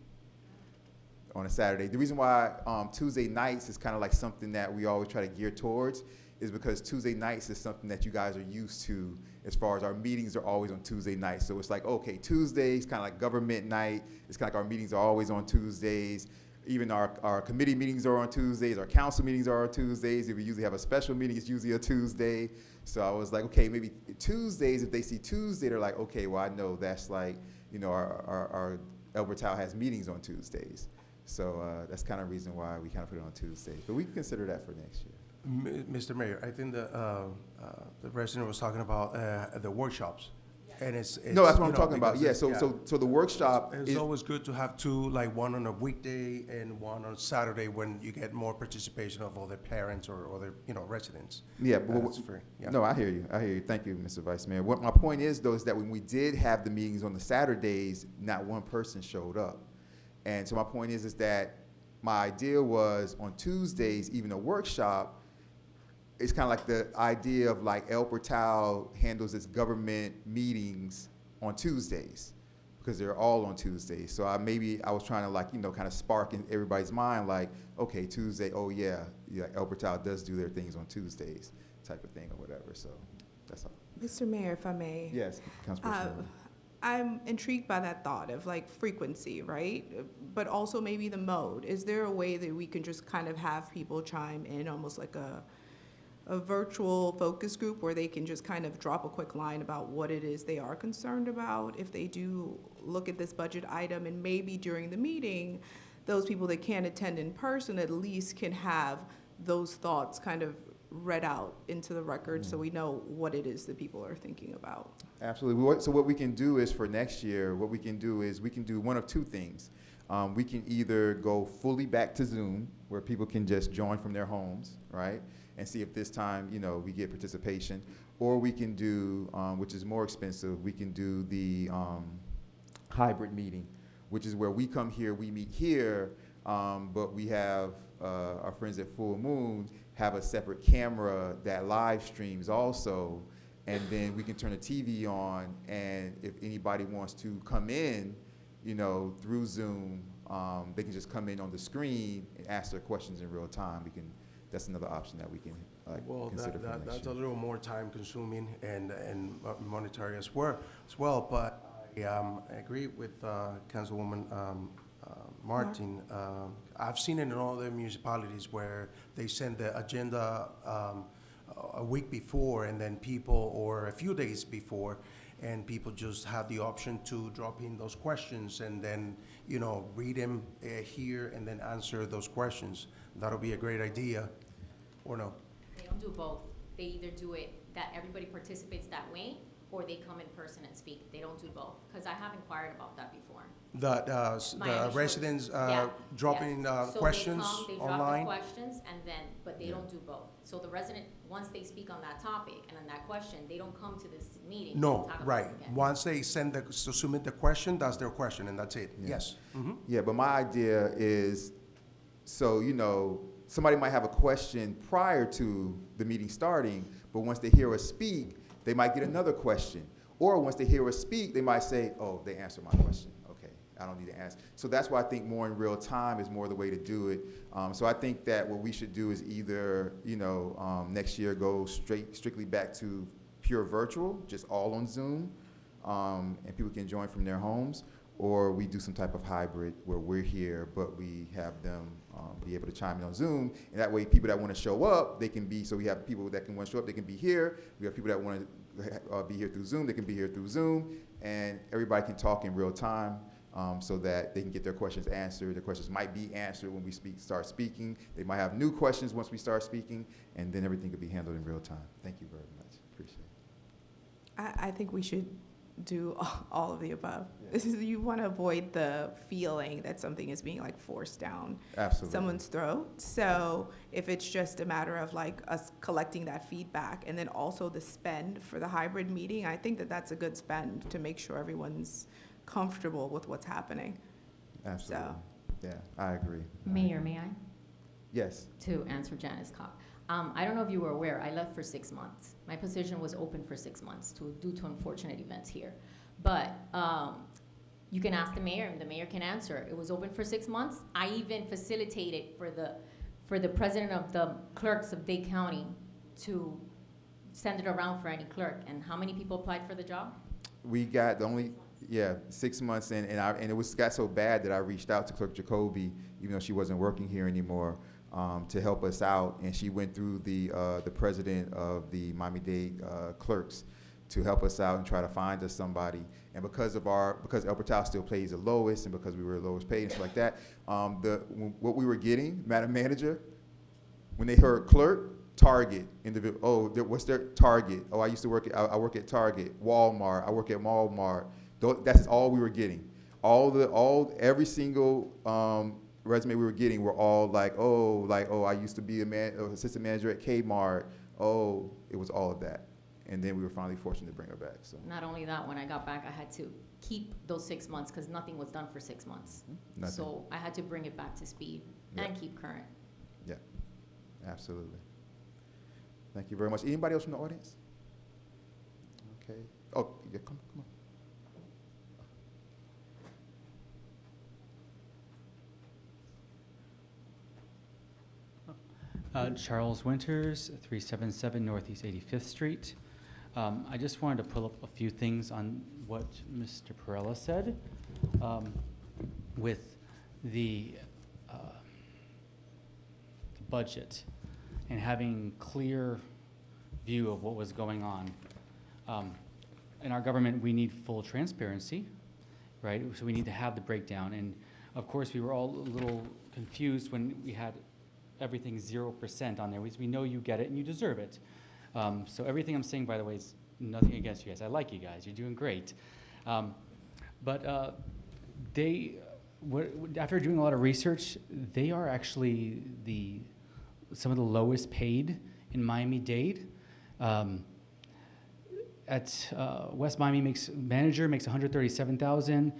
on a Saturday. The reason why Tuesday nights is kind of like something that we always try to gear towards is because Tuesday nights is something that you guys are used to as far as our meetings are always on Tuesday nights. So it's like, okay, Tuesdays, kind of like government night. It's kind of like our meetings are always on Tuesdays. Even our committee meetings are on Tuesdays. Our council meetings are on Tuesdays. If we usually have a special meeting, it's usually a Tuesday. So I was like, okay, maybe Tuesdays, if they see Tuesday, they're like, okay, well, I know that's like, our Elbert Town has meetings on Tuesdays. So that's kind of the reason why we kind of put it on Tuesdays. But we can consider that for next year. Mr. Mayor, I think the resident was talking about the workshops. And it's No, that's what I'm talking about. Yeah, so the workshop It's is, always good to have two, like one on a weekday and one on Saturday when you get more participation of other parents or other, residents. yeah, but That's fair, yeah. no, I hear you. Thank you, Mr. Vice Mayor. What my point is, though, is that when we did have the meetings on the Saturdays, not one person showed up. And so my point is that my idea was on Tuesdays, even a workshop, it's kind of like the idea of like El Portal handles its government meetings on Tuesdays because they're all on Tuesdays. So I was trying to kind of spark in everybody's mind like, okay, Tuesday, oh yeah, El Portal does do their things on Tuesdays type of thing or whatever. So that's all. Mr. Mayor, if I may. Yes, Councilperson. I'm intrigued by that thought of like frequency, right? But also maybe the mode. Is there a way that we can just kind of have people chime in almost like a virtual focus group where they can just kind of drop a quick line about what it is they are concerned about if they do look at this budget item, and maybe during the meeting, those people that can't attend in person at least can have those thoughts kind of read out into the record so we know what it is that people are thinking about. Absolutely. So what we can do is for next year, we can do one of two things. We can either go fully back to Zoom, where people can just join from their homes, right? And see if this time, we get participation. Or we can do, which is more expensive, we can do the hybrid meeting, which is where we come here, we meet here, but we have our friends at Full Moon have a separate camera that live streams also, and then we can turn the TV on, and if anybody wants to come in, through Zoom, they can just come in on the screen and ask their questions in real time. That's another option that we can consider for next That's year. a little more time consuming and monetary as well, but I agree with Councilwoman Martin. I've seen it in other municipalities where they send the agenda a week before, and then people, or a few days before, and people just have the option to drop in those questions and then, read them here and then answer those questions. That'll be a great idea, or no? They don't do both. They either do it that everybody participates that way, or they come in person and speak. They don't do both, because I have inquired about that before. The Miami residents Yeah, dropping yes. questions So they come, they drop online? the questions, and then, but they don't do both. So the resident, once they speak on that topic and on that question, they don't come to this meeting. and No, talk about right. it again. Once they submit the question, that's their question, and that's it. Yeah. Yes. Mhm. Yeah, but my idea is, so, somebody might have a question prior to the meeting starting, but once they hear us speak, they might get another question. Or once they hear us speak, they might say, oh, they answered my question. Okay, I don't need to ask. So that's why I think more in real time is more the way to do it. So I think that what we should do is either, next year go strictly back to pure virtual, just all on Zoom, and people can join from their homes, or we do some type of hybrid where we're here, but we have them be able to chime in on Zoom, and that way people that want to show up, they can be, so we have people that can want to show up, they can be here. We have people that want to be here through Zoom, they can be here through Zoom, and everybody can talk in real time so that they can get their questions answered. Their questions might be answered when we start speaking. They might have new questions once we start speaking, and then everything could be handled in real time. Thank you very much. Appreciate it. I think we should do all of the above. You want to avoid the feeling that something is being forced down Absolutely. someone's throat. So if it's just a matter of us collecting that feedback, and then also the spend for the hybrid meeting, I think that that's a good spend to make sure everyone's comfortable with what's happening. Absolutely. So. Yeah, I agree. Mayor, may I? Yes. To answer Janice Cock. I don't know if you were aware, I left for 6 months. My position was open for 6 months due to unfortunate events here. But you can ask the mayor, and the mayor can answer. It was open for 6 months. I even facilitated for the president of the clerks of Dade County to send it around for any clerk. And how many people applied for the job? We got 6 months in, and it got so bad that I reached out to Clerk Jacoby, even though she wasn't working here anymore, to help us out, and she went through the president of the Miami-Dade clerks to help us out and try to find us somebody. And because El Portal still pays the lowest, and because we were the lowest paid and stuff like that, what we were getting, Madam Manager, when they heard clerk, Target, individual. Oh, what's their Target? Oh, I used to work I work at Target, Walmart. I work at Walmart. That's all we were getting. Every single resume we were getting were all I used to be assistant manager at Kmart. Oh, it was all of that. And then we were finally fortunate to bring her back. So Not only that, when I got back, I had to keep those 6 months because nothing was done for 6 months. nothing. So I had to bring it back to speed Yeah. and keep current. Yeah, absolutely. Thank you very much. Anybody else from the audience? Okay. Oh, yeah, come on. Charles Winters, 377 Northeast 85th Street. I just wanted to pull up a few things on what Mr. Perella said with the budget and having clear view of what was going on. In our government, we need full transparency, right? So we need to have the breakdown. And of course, we were all a little confused when we had everything 0% on there. We know you get it and you deserve it. So everything I'm saying, by the way, is nothing against you guys. I like you guys. You're doing great. But after doing a lot of research, they are actually some of the lowest paid in Miami-Dade. At West Miami manager makes $137,000,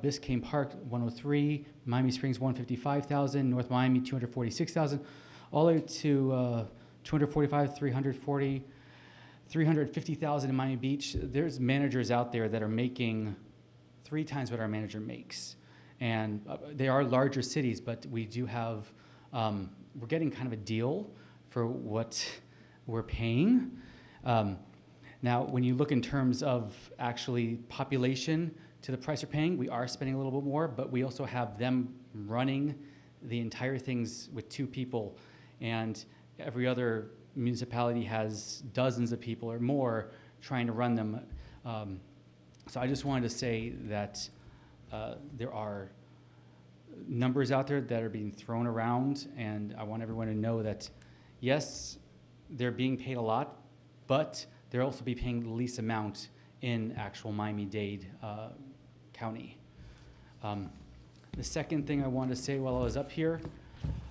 Biscayne Park 103, Miami Springs 155,000, North Miami 246,000, all the way to 245, 340, 350,000 in Miami Beach. There's managers out there that are making 3 times what our manager makes, and they are larger cities, but we do have we're getting kind of a deal for what we're paying. Now, when you look in terms of actually population to the price we're paying, we are spending a little bit more, but we also have them running the entire things with 2 people, and every other municipality has dozens of people or more trying to run them. So I just wanted to say that there are numbers out there that are being thrown around, and I want everyone to know that, yes, they're being paid a lot, but they're also be paying the least amount in actual Miami-Dade County. The second thing I wanted to say while I was up here,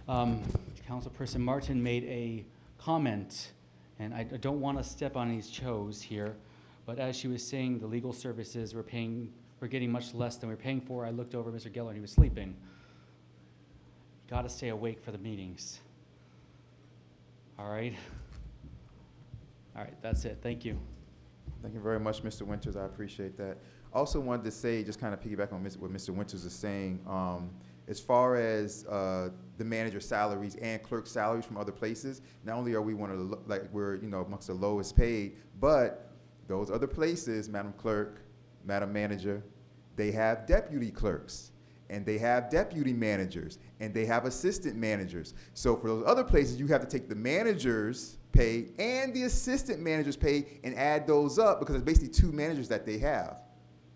Councilperson Martin made a comment, and I don't want to step on any toes here, but as she was saying, the legal services we're getting much less than we're paying for. I looked over Mr. Geller and he was sleeping. Got to stay awake for the meetings. All right? All right, that's it. Thank you. Thank you very much, Mr. Winters. I appreciate that. Also wanted to say, just kind of piggyback on what Mr. Winters is saying, as far as the manager salaries and clerk salaries from other places, not only are we one of the, we're, amongst the lowest paid, but those other places, Madam Clerk, Madam Manager, they have deputy clerks, and they have deputy managers, and they have assistant managers. So for those other places, you have to take the manager's pay and the assistant manager's pay and add those up, because it's basically two managers that they have.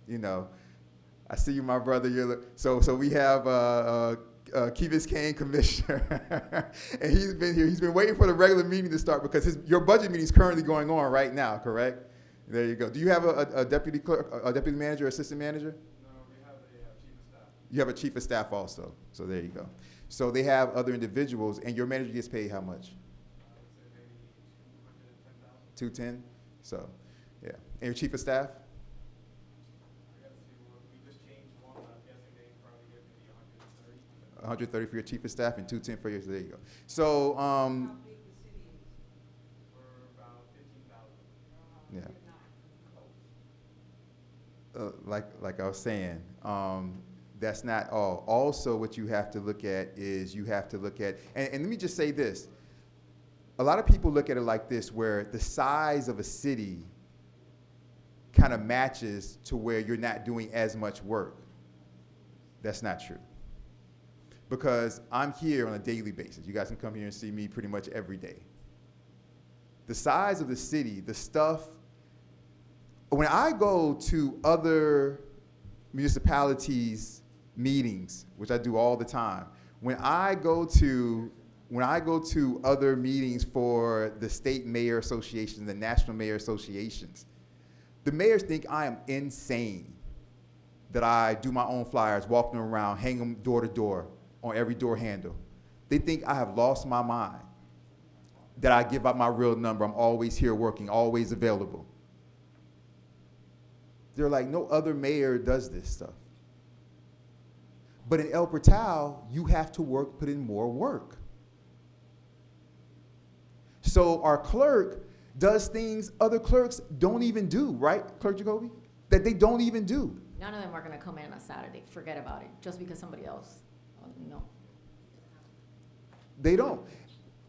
I see you, my brother. So we have Kivas Kane, Commissioner, and he's been here. He's been waiting for the regular meeting to start because your budget meeting is currently going on right now, correct? There you go. Do you have a deputy clerk, a deputy manager, assistant manager? No, we have a chief of staff. You have a chief of staff also. So there you go. So they have other individuals, and your manager gets paid how much? I would say maybe 210,000. 210. So, yeah. And your chief of staff? I got to see what we just changed one. I'm guessing they probably get maybe 130. 130 for your chief of staff and 210 for your. So there you go. So, How big the city is? For about 15,000. yeah. You're not close. Like I was saying, that's not all. Also, what you have to look at is and let me just say this. A lot of people look at it like this, where the size of a city kind of matches to where you're not doing as much work. That's not true. Because I'm here on a daily basis. You guys can come here and see me pretty much every day. The size of the city, the stuff, when I go to other municipalities' meetings, which I do all the time, when I go to other meetings for the state mayor associations, the national mayor associations, the mayors think I am insane that I do my own flyers, walk them around, hang them door to door on every door handle. They think I have lost my mind, that I give out my real number. I'm always here working, always available. They're like, no other mayor does this stuff. But in El Portal, you have to put in more work. So our clerk does things other clerks don't even do, right, Clerk Jacoby? That they don't even do. None of them are gonna come in on a Saturday, forget about it, just because somebody else, no. They don't.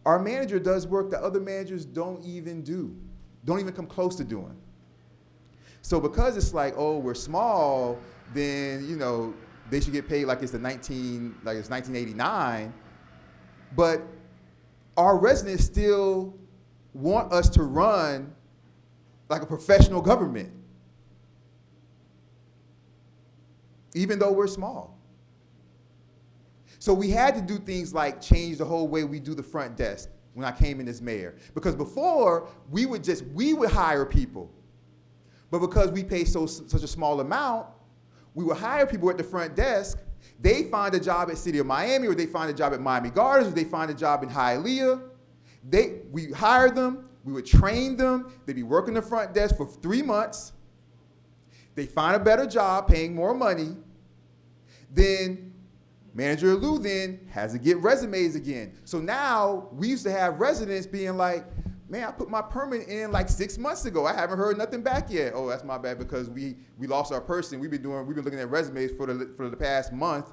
Our manager does work that other managers don't even do, don't even come close to doing. So because it's like, oh, we're small, then, they should get paid like it's 1989. But our residents still want us to run like a professional government, even though we're small. So we had to do things like change the whole way we do the front desk when I came in as mayor. Because before, we would hire people. But because we pay such a small amount, we would hire people at the front desk. They find a job at City of Miami, or they find a job at Miami Gardens, or they find a job in Hialeah. We hire them, we would train them, they'd be working the front desk for 3 months. They find a better job, paying more money. Then Manager Lou then has to get resumes again. So now we used to have residents being like, man, I put my permit in like 6 months ago. I haven't heard nothing back yet. Oh, that's my bad, because we lost our person. We've been looking at resumes for the past month.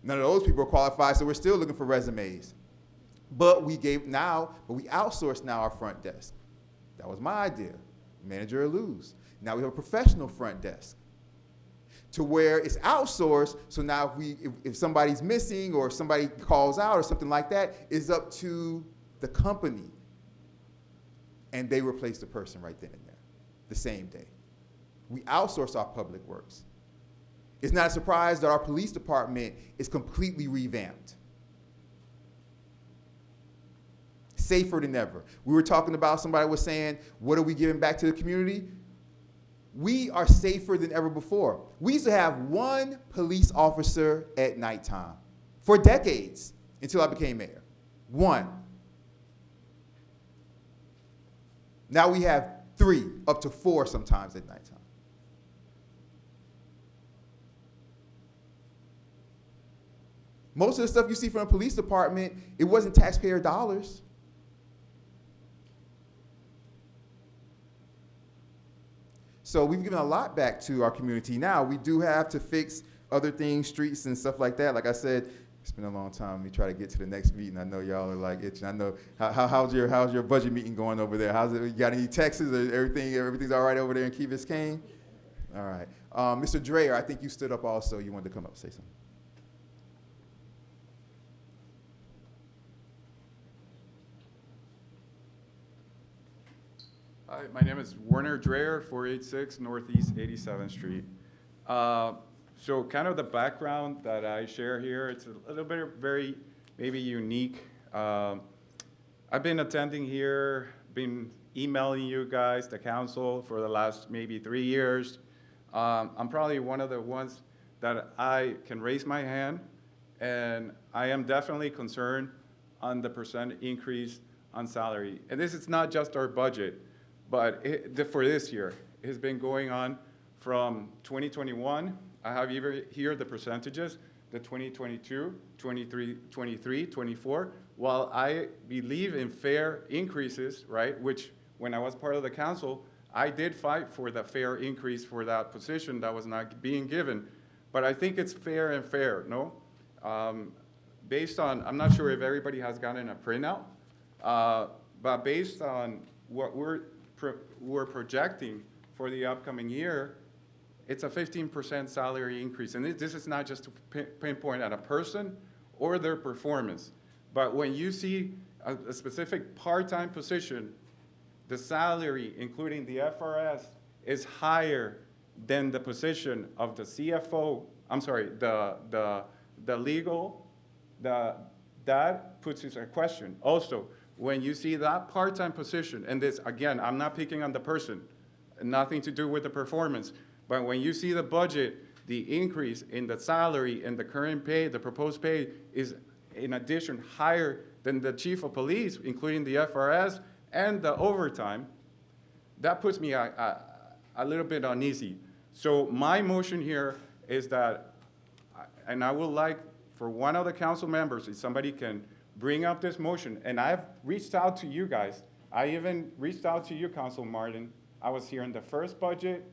None of those people are qualified, so we're still looking for resumes. But we outsource now our front desk. That was my idea. Manager Lou's. Now we have a professional front desk, to where it's outsourced. So now if somebody's missing or somebody calls out or something like that, it's up to the company, and they replace the person right then and there, the same day. We outsource our public works. It's not a surprise that our police department is completely revamped. Safer than ever. We were talking about, somebody was saying, what are we giving back to the community? We are safer than ever before. We used to have one police officer at nighttime for decades until I became mayor. One. Now we have 3, up to 4 sometimes at nighttime. Most of the stuff you see from the police department, it wasn't taxpayer dollars. So we've given a lot back to our community. Now, we do have to fix other things, streets and stuff like that. Like I said, it's been a long time. We try to get to the next meeting. I know y'all are like itching. I know, how's your budget meeting going over there? How's it? You got any texts or everything's all right over there in Key Biscayne? All right. Mr. Dreyer, I think you stood up also. You wanted to come up and say something. Hi, my name is Werner Dreyer, 486 Northeast 87th Street. So kind of the background that I share here, it's a little bit very maybe unique. I've been attending here, been emailing you guys, the council, for the last maybe 3 years. I'm probably one of the ones that I can raise my hand, and I am definitely concerned on the % increase on salary. And this is not just our budget, but for this year. It has been going on from 2021. I have here the percentages, the 2022, 23, 24. While I believe in fair increases, right, which when I was part of the council, I did fight for the fair increase for that position that was not being given. But I think it's fair and fair, no? Based on, I'm not sure if everybody has gotten a printout, but based on what we're projecting for the upcoming year, it's a 15% salary increase. And this is not just to pinpoint at a person or their performance, but when you see a specific part-time position, the salary, including the FRS, is higher than the position of the CFO, I'm sorry, the legal, that puts it in question. Also, when you see that part-time position, and this, again, I'm not picking on the person, nothing to do with the performance, but when you see the budget, the increase in the salary and the current pay, the proposed pay, is in addition higher than the chief of police, including the FRS and the overtime, that puts me a little bit uneasy. So my motion here is that, and I would like for one of the council members, if somebody can bring up this motion, and I've reached out to you guys. I even reached out to you, Council Martin. I was here in the first budget,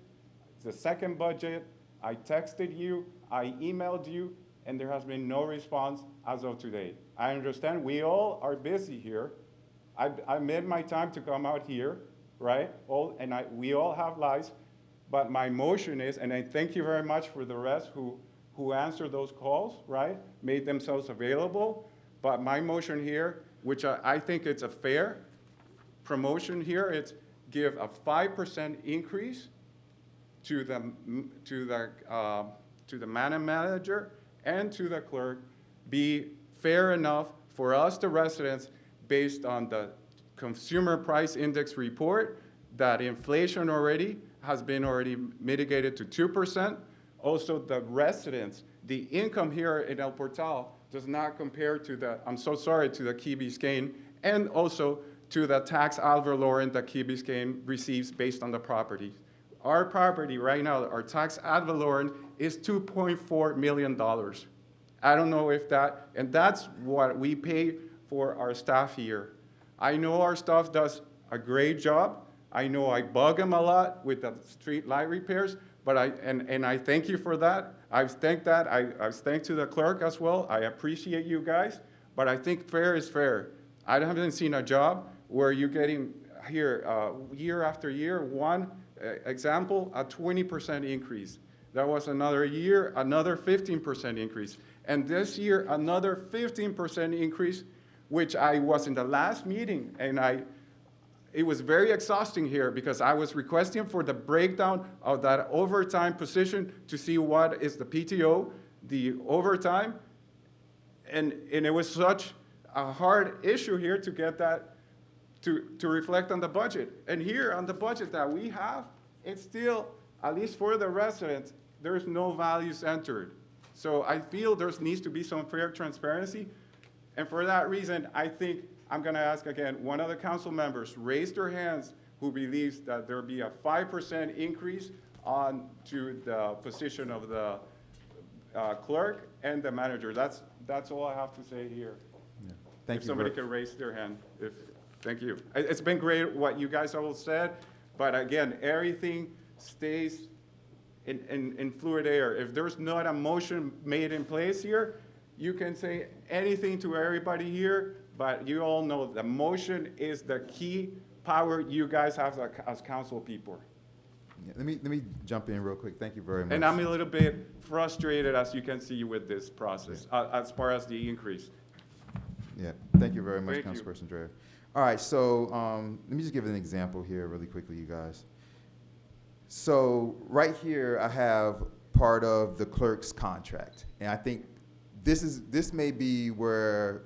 the second budget. I texted you, I emailed you, and there has been no response as of today. I understand we all are busy here. I made my time to come out here, right? We all have lives, but my motion is, and I thank you very much for the rest who answered those calls, right? Made themselves available. But my motion here, which I think it's a fair promotion here, it's give a 5% increase to the man manager and to the clerk, be fair enough for us, the residents, based on the Consumer Price Index report, that inflation already has been mitigated to 2%. Also, the residents, the income here in El Portal does not compare to the, I'm so sorry, to the Key Biscayne, and also to the tax ad valorem that Key Biscayne receives based on the property. Our property right now, our tax ad valorem is $2.4 million. I don't know if that, and that's what we pay for our staff here. I know our staff does a great job. I know I bug them a lot with the street light repairs, but I thank you for that. I've thanked that. I've thanked to the clerk as well. I appreciate you guys, but I think fair is fair. I haven't seen a job where you're getting here year after year, one example, a 20% increase. That was another year, another 15% increase. And this year, another 15% increase which I was in the last meeting, and it was very exhausting here because I was requesting for the breakdown of that overtime position to see what is the PTO, the overtime, and it was such a hard issue here to get that to reflect on the budget. And here on the budget that we have, it's still, at least for the residents, there's no values entered. So I feel there needs to be some fair transparency. And for that reason, I think I'm going to ask again, one of the council members raised their hands who believes that there be a 5% increase on to the position of the clerk and the manager. That's all I have to say here. Yeah. Thank If you. somebody could raise their hand. Thank you. It's been great what you guys all said, but again, everything stays in fluid air. If there's not a motion made in place here, you can say anything to everybody here, but you all know the motion is the key power you guys have as council people. Yeah, let me jump in real quick. Thank you very much. And I'm a little bit frustrated, as you can see, with this process, as far as the increase. Yeah, thank you very much, Thank you. Councilperson Dreher. All right, so let me just give an example here really quickly, you guys. So right here, I have part of the clerk's contract, and I think this may be where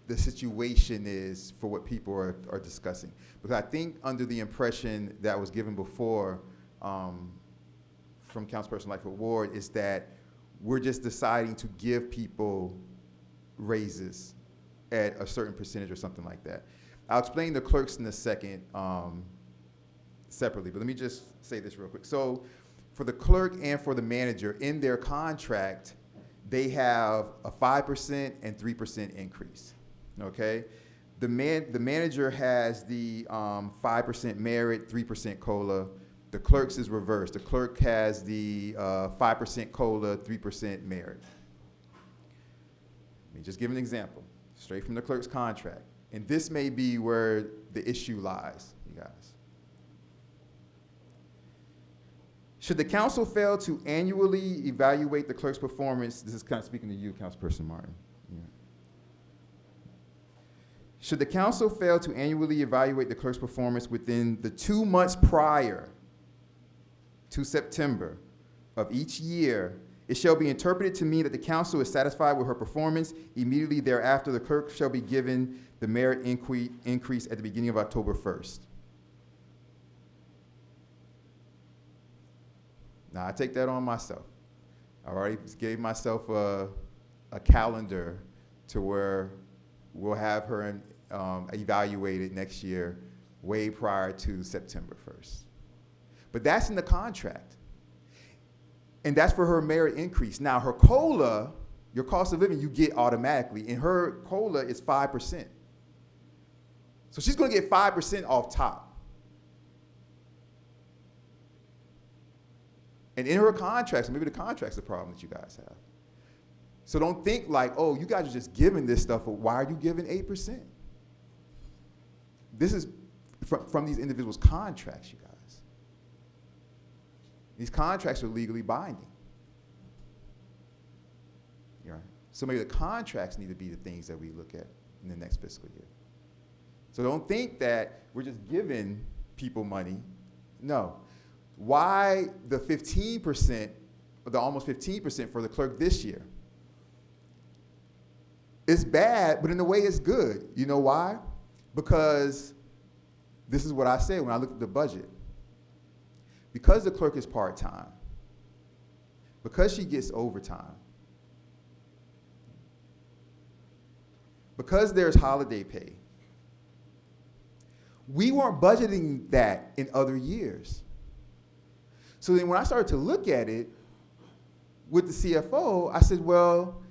the situation is for what people are discussing. Because I think under the impression that was given before from Councilperson Lightfoot Ward is that we're just deciding to give people raises at a certain percentage or something like that. I'll explain the clerks in a second separately, but let me just say this real quick. So for the clerk and for the manager, in their contract, they have a 5% and 3% increase, okay? The manager has the 5% merit, 3% COLA. The clerk's is reversed. The clerk has the 5% COLA, 3% merit. Let me just give an example, straight from the clerk's contract. And this may be where the issue lies, you guys. Should the council fail to annually evaluate the clerk's performance, this is kind of speaking to you, Councilperson Martin. Yeah. Should the council fail to annually evaluate the clerk's performance within the 2 months prior to September of each year, it shall be interpreted to mean that the council is satisfied with her performance. Immediately thereafter, the clerk shall be given the merit increase at the beginning of October 1st. Now, I take that on myself. I already gave myself a calendar to where we'll have her evaluated next year way prior to September 1st. But that's in the contract. And that's for her merit increase. Now, her COLA, your cost of living, you get automatically. And her COLA is 5%. So she's going to get 5% off top. And in her contracts, maybe the contract's the problem that you guys have. So don't think like, oh, you guys are just giving this stuff. Why are you giving 8%? This is from these individuals' contracts, you guys. These contracts are legally binding. You're right. So maybe the contracts need to be the things that we look at in the next fiscal year. So don't think that we're just giving people money. No. Why the 15%, or the almost 15% for the clerk this year? It's bad, but in a way it's good. You know why? Because this is what I say when I look at the budget. Because the clerk is part-time, because she gets overtime, because there's holiday pay, we weren't budgeting that in other years. So then when I started to look at it with the CFO, I said, well,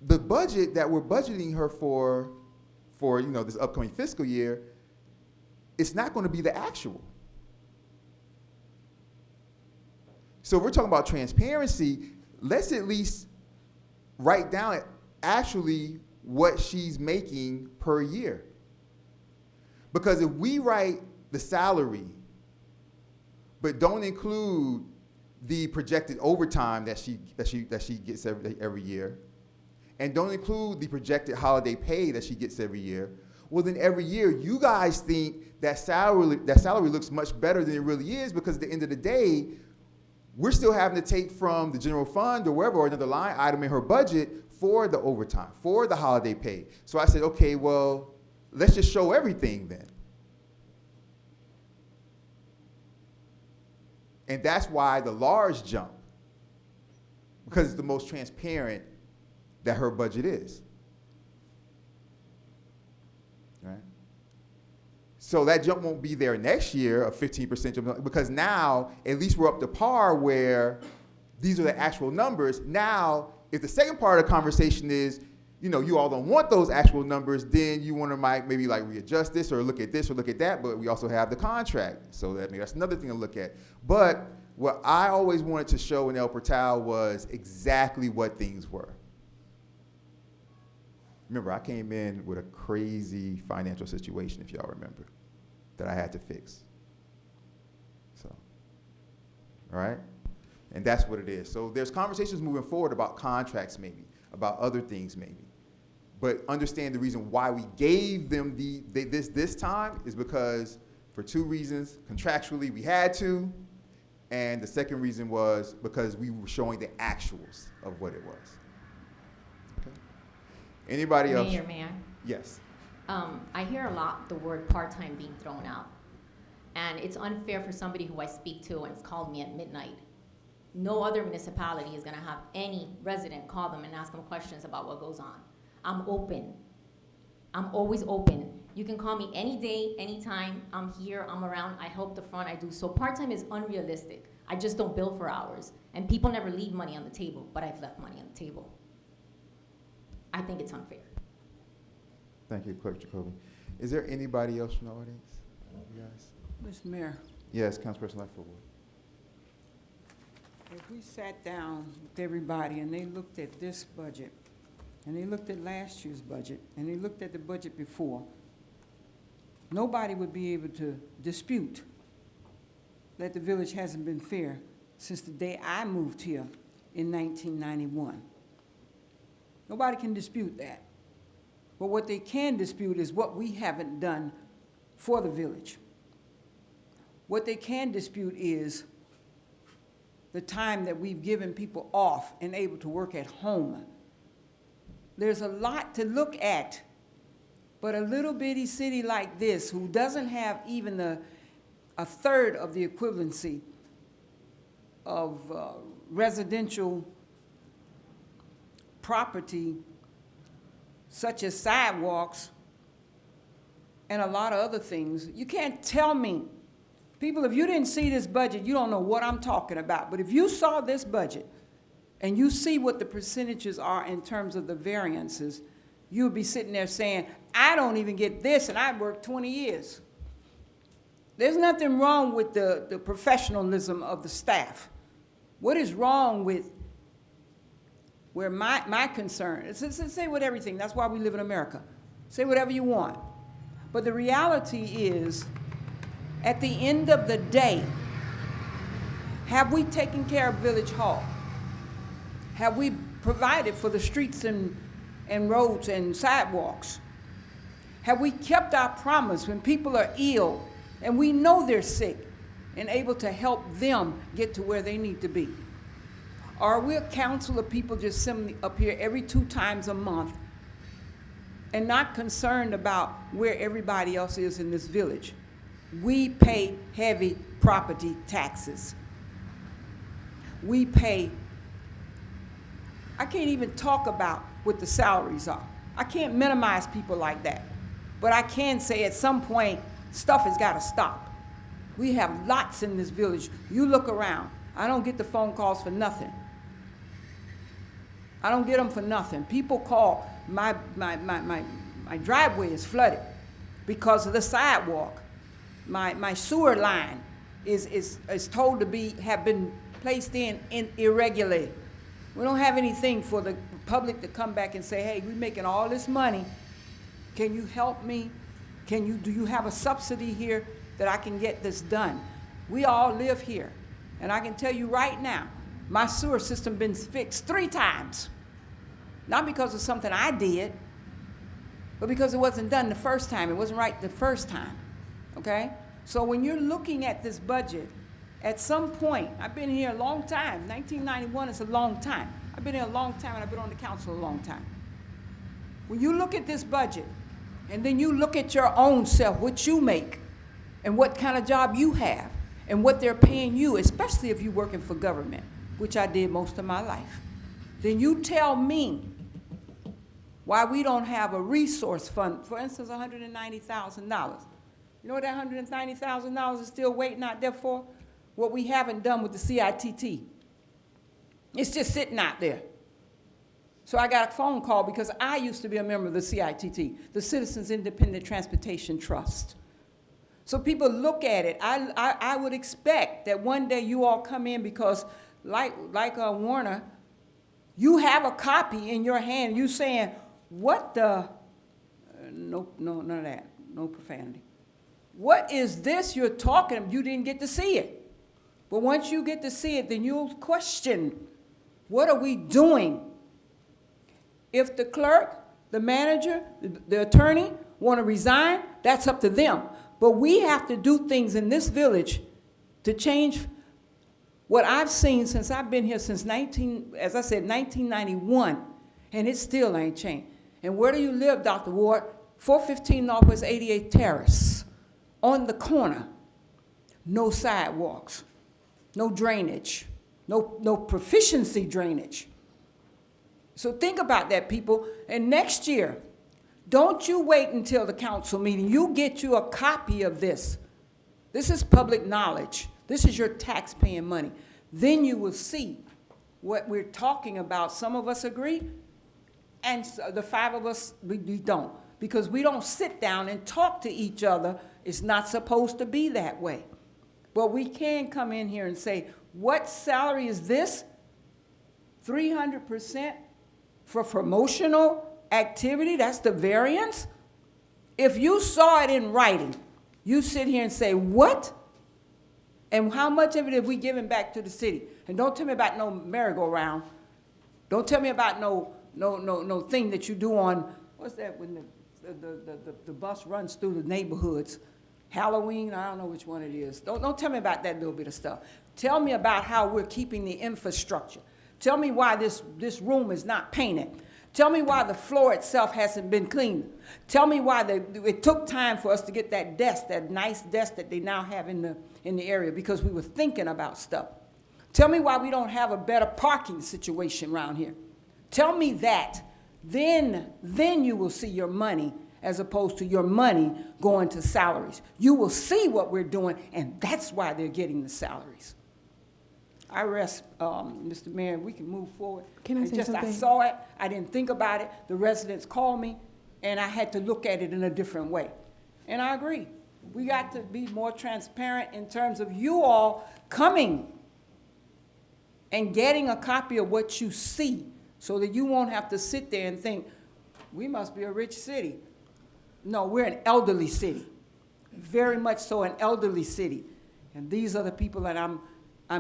the budget that we're budgeting her for this upcoming fiscal year, it's not going to be the actual. So if we're talking about transparency, let's at least write down actually what she's making per year. Because if we write the salary, but don't include the projected overtime that she gets every year, and don't include the projected holiday pay that she gets every year, well, then every year you guys think that salary looks much better than it really is, because at the end of the day, we're still having to take from the general fund or wherever, or another line item in her budget for the overtime, for the holiday pay. So I said, okay, well, let's just show everything then. And that's why the large jump, because it's the most transparent that her budget is. Right? So that jump won't be there next year, a 15% jump, because now at least we're up to par where these are the actual numbers. Now, if the second part of the conversation is, you know, you all don't want those actual numbers, then you want to maybe like readjust this or look at this or look at that, but we also have the contract. So that's another thing to look at. But what I always wanted to show in El Portal was exactly what things were. Remember, I came in with a crazy financial situation, if y'all remember, that I had to fix. So, all right? And that's what it is. So there's conversations moving forward about contracts maybe, about other things maybe. But understand the reason why we gave them this time is because for two reasons. Contractually, we had to. And the second reason was because we were showing the actuals of what it was. Okay. Anybody else? Mayor, may I? Yes. I hear a lot the word part-time being thrown out. And it's unfair for somebody who I speak to and it's called me at midnight. No other municipality is gonna have any resident call them and ask them questions about what goes on. I'm open. I'm always open. You can call me any day, anytime. I'm here, I'm around, I help the front, I do. So part-time is unrealistic. I just don't bill for hours. And people never leave money on the table, but I've left money on the table. I think it's unfair. Thank you, Clerk Jacoby. Is there anybody else from the audience? You guys? Mr. Mayor, Yes, Councilperson Lightfoot. if we sat down with everybody and they looked at this budget, and they looked at last year's budget, and they looked at the budget before, nobody would be able to dispute that the village hasn't been fair since the day I moved here in 1991. Nobody can dispute that. But what they can dispute is what we haven't done for the village. What they can dispute is the time that we've given people off and able to work at home. There's a lot to look at, but a little bitty city like this, who doesn't have even a third of the equivalency of residential property, such as sidewalks and a lot of other things. You can't tell me, people, if you didn't see this budget, you don't know what I'm talking about. But if you saw this budget and you see what the percentages are in terms of the variances, you'll be sitting there saying, I don't even get this, and I've worked 20 years. There's nothing wrong with the professionalism of the staff. What is wrong with where my concern is? Say with everything. That's why we live in America. Say whatever you want. But the reality is, at the end of the day, have we taken care of Village Hall? Have we provided for the streets and roads and sidewalks? Have we kept our promise when people are ill and we know they're sick and able to help them get to where they need to be? Or are we a council of people just sitting up here every 2 times a month and not concerned about where everybody else is in this village? We pay heavy property taxes. We pay, I can't even talk about what the salaries are. I can't minimize people like that. But I can say at some point, stuff has got to stop. We have lots in this village. You look around. I don't get the phone calls for nothing. I don't get them for nothing. People call, my driveway is flooded because of the sidewalk. My sewer line is told to have been placed in irregularly. We don't have anything for the public to come back and say, hey, we're making all this money. Can you help me? Do you have a subsidy here that I can get this done? We all live here. And I can tell you right now, my sewer system been fixed 3 times. Not because of something I did, but because it wasn't done the first time. It wasn't right the first time, okay? So when you're looking at this budget, at some point, I've been here a long time. 1991 is a long time. I've been here a long time, and I've been on the council a long time. When you look at this budget, and then you look at your own self, what you make, and what kind of job you have, and what they're paying you, especially if you're working for government, which I did most of my life, then you tell me why we don't have a resource fund, for instance, $190,000. You know what that $190,000 is still waiting out there for? What we haven't done with the CITT. It's just sitting out there. So I got a phone call because I used to be a member of the CITT, the Citizens Independent Transportation Trust. So people look at it. I would expect that one day you all come in because like Warner, you have a copy in your hand. You saying, what the, no, none of that, no profanity. What is this you're talking about? You didn't get to see it. But once you get to see it, then you'll question, what are we doing? If the clerk, the manager, the attorney want to resign, that's up to them. But we have to do things in this village to change what I've seen since I've been here since 1991, and it still ain't changed. And where do you live, Dr. Ward? 415 Northwest 88th Terrace, on the corner. No sidewalks, no drainage, no proficiency drainage. So think about that, people. And next year, don't you wait until the council meeting. You get you a copy of this. This is public knowledge. This is your tax-paying money. Then you will see what we're talking about. Some of us agree, and the five of us, we don't. Because we don't sit down and talk to each other. It's not supposed to be that way. But we can come in here and say, what salary is this? 300%? For promotional activity, that's the variance? If you saw it in writing, you sit here and say, what? And how much of it have we given back to the city? And don't tell me about no merry-go-round. Don't tell me about no thing that you do on, what's that, when the bus runs through the neighborhoods? Halloween, I don't know which one it is. Don't tell me about that little bit of stuff. Tell me about how we're keeping the infrastructure. Tell me why this room is not painted. Tell me why the floor itself hasn't been cleaned. Tell me why it took time for us to get that desk, that nice desk that they now have in the area, because we were thinking about stuff. Tell me why we don't have a better parking situation around here. Tell me that. Then you will see your money as opposed to your money going to salaries. You will see what we're doing, and that's why they're getting the salaries. I rest, Mr. Mayor, we can move forward. Can I say something? I saw it, I didn't think about it, the residents called me, and I had to look at it in a different way. And I agree. We got to be more transparent in terms of you all coming and getting a copy of what you see so that you won't have to sit there and think, we must be a rich city. No, we're an elderly city, very much so an elderly city. And these are the people that I'm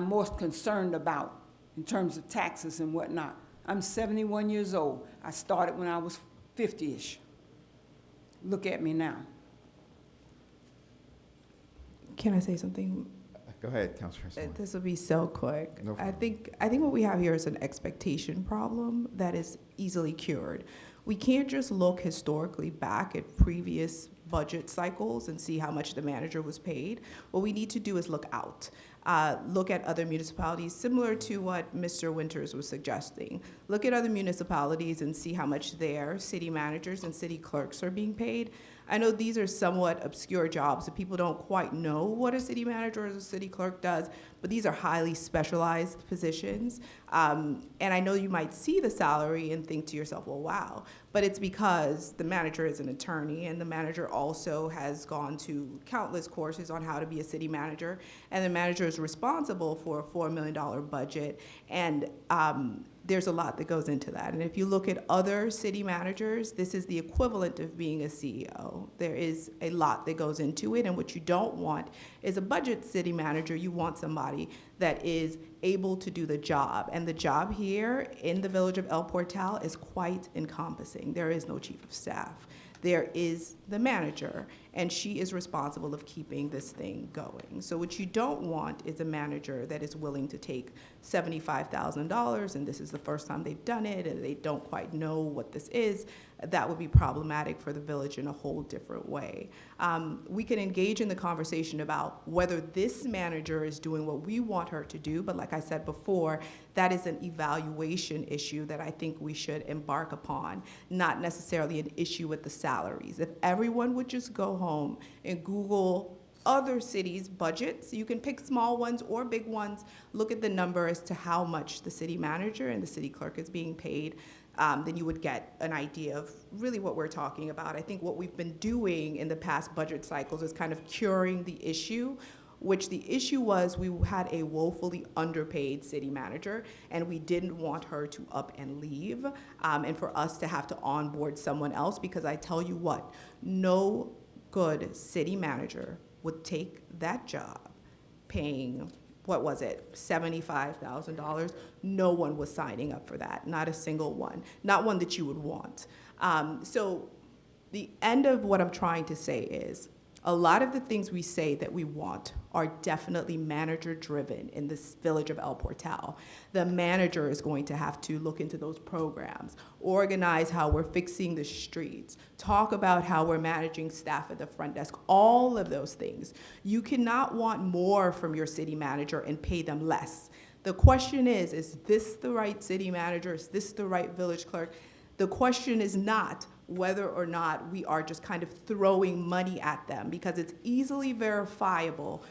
most concerned about in terms of taxes and whatnot. I'm 71 years old. I started when I was 50-ish. Look at me now. Can I say something? Go ahead, Councilor. This will be so quick. No I problem. think what we have here is an expectation problem that is easily cured. We can't just look historically back at previous budget cycles and see how much the manager was paid. What we need to do is look out. Look at other municipalities, similar to what Mr. Winters was suggesting. Look at other municipalities and see how much their city managers and city clerks are being paid. I know these are somewhat obscure jobs, that people don't quite know what a city manager or a city clerk does, but these are highly specialized positions. And I know you might see the salary and think to yourself, well, wow. But it's because the manager is an attorney, and the manager also has gone to countless courses on how to be a city manager, and the manager is responsible for a $4 million budget. And there's a lot that goes into that. And if you look at other city managers, this is the equivalent of being a CEO. There is a lot that goes into it, and what you don't want is a budget city manager. You want somebody that is able to do the job. And the job here in the village of El Portal is quite encompassing. There is no chief of staff. There is the manager, and she is responsible of keeping this thing going. So what you don't want is a manager that is willing to take $75,000, and this is the first time they've done it, and they don't quite know what this is. That would be problematic for the village in a whole different way. We can engage in the conversation about whether this manager is doing what we want her to do, but like I said before, that is an evaluation issue that I think we should embark upon, not necessarily an issue with the salaries. If everyone would just go home and Google other cities' budgets, you can pick small ones or big ones, look at the number as to how much the city manager and the city clerk is being paid, then you would get an idea of really what we're talking about. I think what we've been doing in the past budget cycles is kind of curing the issue, which the issue was we had a woefully underpaid city manager, and we didn't want her to up and leave, and for us to have to onboard someone else, because I tell you what, no good city manager would take that job paying, what was it, $75,000. No one was signing up for that, not a single one, not one that you would want. So the end of what I'm trying to say is, a lot of the things we say that we want are definitely manager-driven in this village of El Portal. The manager is going to have to look into those programs, organize how we're fixing the streets, talk about how we're managing staff at the front desk, all of those things. You cannot want more from your city manager and pay them less. The question is this the right city manager? Is this the right village clerk? The question is not whether or not we are just kind of throwing money at them, because it's easily verifiable,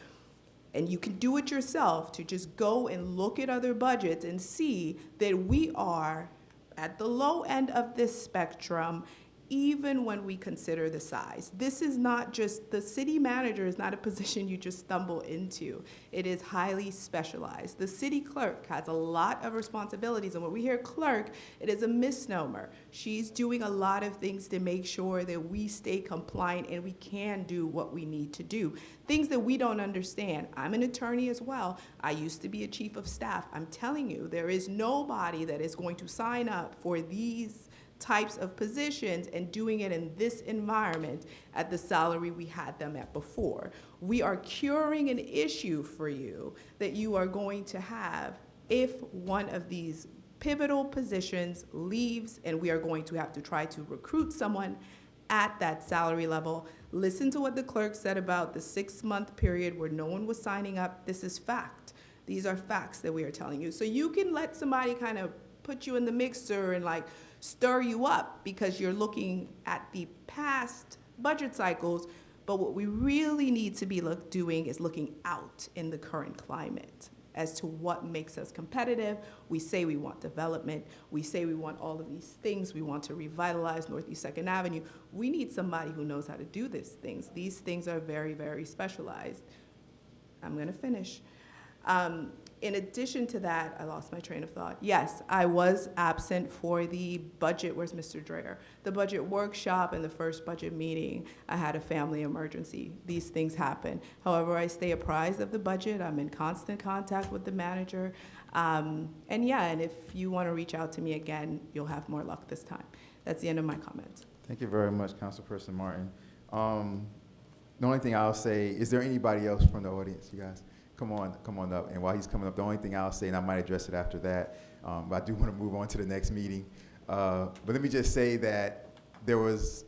and you can do it yourself, to just go and look at other budgets and see that we are at the low end of this spectrum, even when we consider the size. This is not just, the city manager is not a position you just stumble into. It is highly specialized. The city clerk has a lot of responsibilities, and when we hear clerk, it is a misnomer. She's doing a lot of things to make sure that we stay compliant and we can do what we need to do. Things that we don't understand. I'm an attorney as well. I used to be a chief of staff. I'm telling you, there is nobody that is going to sign up for these types of positions and doing it in this environment at the salary we had them at before. We are curing an issue for you that you are going to have if one of these pivotal positions leaves, and we are going to have to try to recruit someone at that salary level. Listen to what the clerk said about the 6-month period where no one was signing up. This is fact. These are facts that we are telling you. So you can let somebody kind of put you in the mixer and like stir you up because you're looking at the past budget cycles, but what we really need to be doing is looking out in the current climate as to what makes us competitive. We say we want development. We say we want all of these things. We want to revitalize Northeast 2nd Avenue. We need somebody who knows how to do these things. These things are very, very specialized. I'm gonna finish. In addition to that, I lost my train of thought. Yes, I was absent for the budget, where's Mr. Dreher? The budget workshop and the first budget meeting. I had a family emergency. These things happen. However, I stay apprised of the budget. I'm in constant contact with the manager. And if you want to reach out to me again, you'll have more luck this time. That's the end of my comments. Thank you very much, Councilperson Martin. The only thing I'll say, is there anybody else from the audience, you guys? Come on up. And while he's coming up, the only thing I'll say, and I might address it after that, but I do want to move on to the next meeting. But let me just say that there was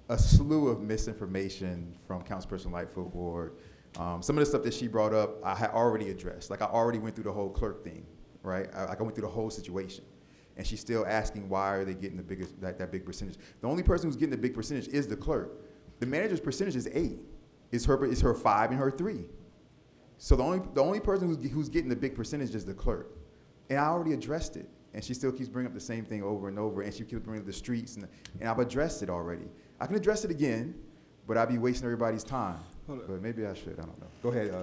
a slew of misinformation from Councilperson Lightfoot Ward. Some of the stuff that she brought up, I had already addressed. Like, I already went through the whole clerk thing, right? I went through the whole situation. And she's still asking why are they getting the biggest, that big percentage. The only person who's getting the big percentage is the clerk. The manager's percentage is 8. It's her 5 and her 3. So the only person who's getting the big percentage is the clerk. And I already addressed it. And she still keeps bringing up the same thing over and over. And she keeps bringing up the streets. And I've addressed it already. I can address it again, but I'd be wasting everybody's time. But maybe I should. I don't know. Go ahead,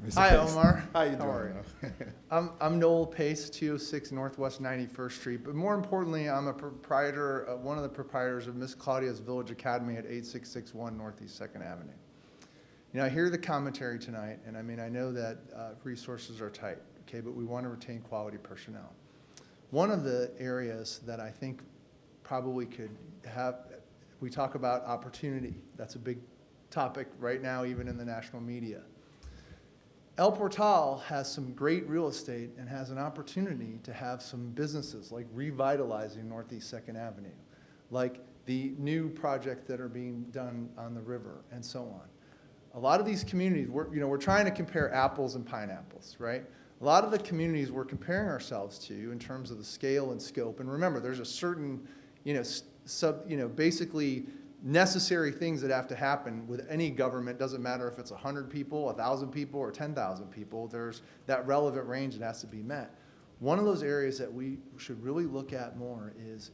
Mr. Hi, Pace. Omar. How you How are doing? I'm Noel Pace, 206 Northwest 91st Street, but more importantly, I'm a proprietor, one of the proprietors of Miss Claudia's Village Academy at 8661 Northeast 2nd Avenue. You know, I hear the commentary tonight, and I mean, I know that resources are tight, okay, but we want to retain quality personnel. One of the areas that I think probably could have, we talk about opportunity. That's a big topic right now, even in the national media. El Portal has some great real estate and has an opportunity to have some businesses like revitalizing Northeast 2nd Avenue, like the new project that are being done on the river and so on. A lot of these communities, we're trying to compare apples and pineapples, right? A lot of the communities we're comparing ourselves to in terms of the scale and scope, and remember, there's a certain, basically necessary things that have to happen with any government. Doesn't matter if it's 100 people, 1,000 people, or 10,000 people. There's that relevant range that has to be met. One of those areas that we should really look at more is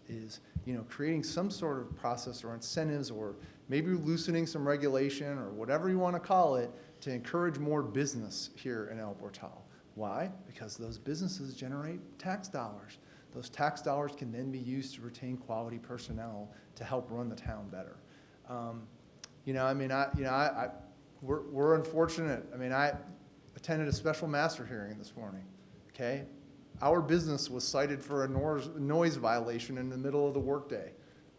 creating some sort of process or incentives, or maybe loosening some regulation or whatever you want to call it, to encourage more business here in El Portal. Why? Because those businesses generate tax dollars. Those tax dollars can then be used to retain quality personnel to help run the town better. We're unfortunate. I mean, I attended a special master hearing this morning, okay? Our business was cited for a noise violation in the middle of the workday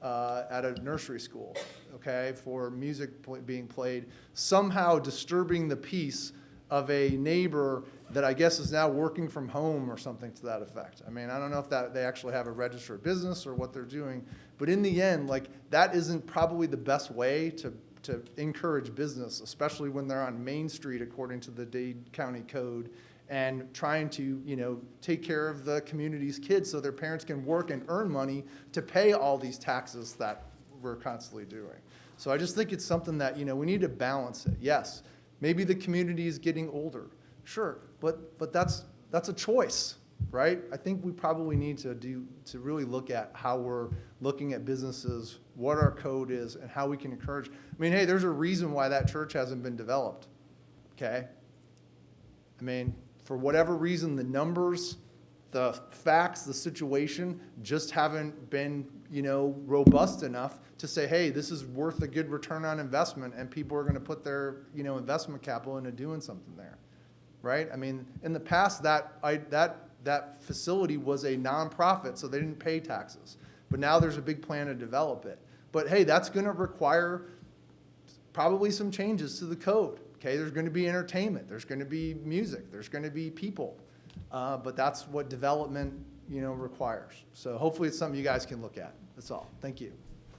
at a nursery school, okay, for music being played, somehow disturbing the peace of a neighbor that I guess is now working from home or something to that effect. I mean, I don't know if they actually have a registered business or what they're doing, but in the end, like, that isn't probably the best way to encourage business, especially when they're on Main Street according to the Dade County Code, and trying to, take care of the community's kids so their parents can work and earn money to pay all these taxes that we're constantly doing. So I just think it's something that, we need to balance it. Yes, maybe the community is getting older. Sure, but that's a choice, right? I think we probably need to really look at how we're looking at businesses, what our code is, and how we can encourage. I mean, hey, there's a reason why that church hasn't been developed, okay? I mean, for whatever reason, the numbers, the facts, the situation just haven't been, robust enough to say, hey, this is worth a good return on investment, and people are going to put their, investment capital into doing something there, right? I mean, in the past, that facility was a nonprofit, so they didn't pay taxes. But now there's a big plan to develop it. But hey, that's going to require probably some changes to the code. Okay, there's going to be entertainment, there's going to be music, there's going to be people, but that's what development, requires. So hopefully it's something you guys can look at. That's all. Thank you.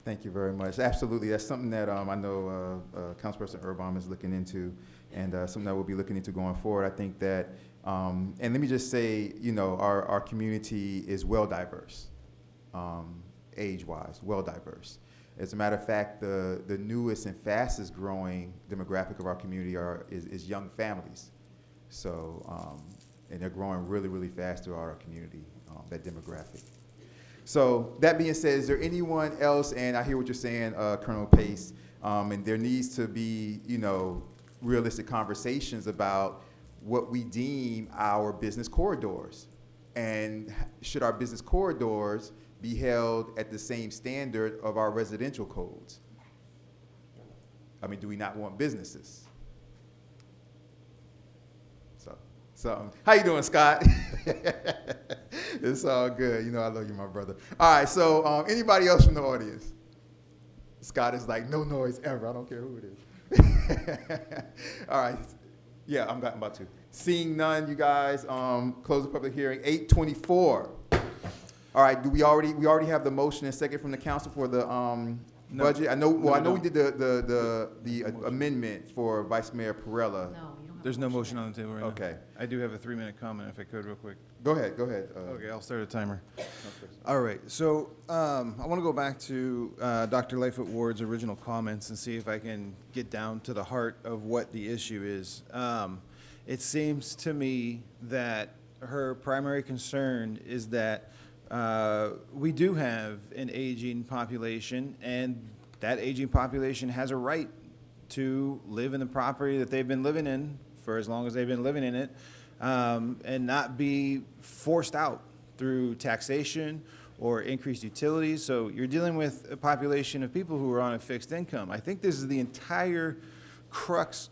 Thank you very much. Absolutely, that's something that I know Councilperson Erbaum is looking into, and something that we'll be looking into going forward. I think that, and let me just say, our community is well diverse, age-wise, well diverse. As a matter of fact, the newest and fastest growing demographic of our community is young families. So, and they're growing really, really fast throughout our community, that demographic. So that being said, is there anyone else, and I hear what you're saying, Colonel Pace, and there needs to be, realistic conversations about what we deem our business corridors. And should our business corridors be held at the same standard of our residential codes? I mean, do we not want businesses? So how you doing, Scott? It's all good. I love you, my brother. All right, so anybody else from the audience? Scott is like, no noise ever. I don't care who it is. All right. Yeah, I'm about to. Seeing none, you guys, close the public hearing, 8:24. All right, we already have the motion and second from the council for the budget? I know we did the amendment for Vice Mayor Perella. No, you don't have There's no motion on the table right now. Okay. I do have a 3-minute comment if I could real quick. Go ahead. Okay, I'll start a timer. All right, so I want to go back to Dr. Lightfoot Ward's original comments and see if I can get down to the heart of what the issue is. It seems to me that her primary concern is that we do have an aging population, and that aging population has a right to live in the property that they've been living in for as long as they've been living in it, and not be forced out through taxation or increased utilities. So you're dealing with a population of people who are on a fixed income. I think this is the entire crux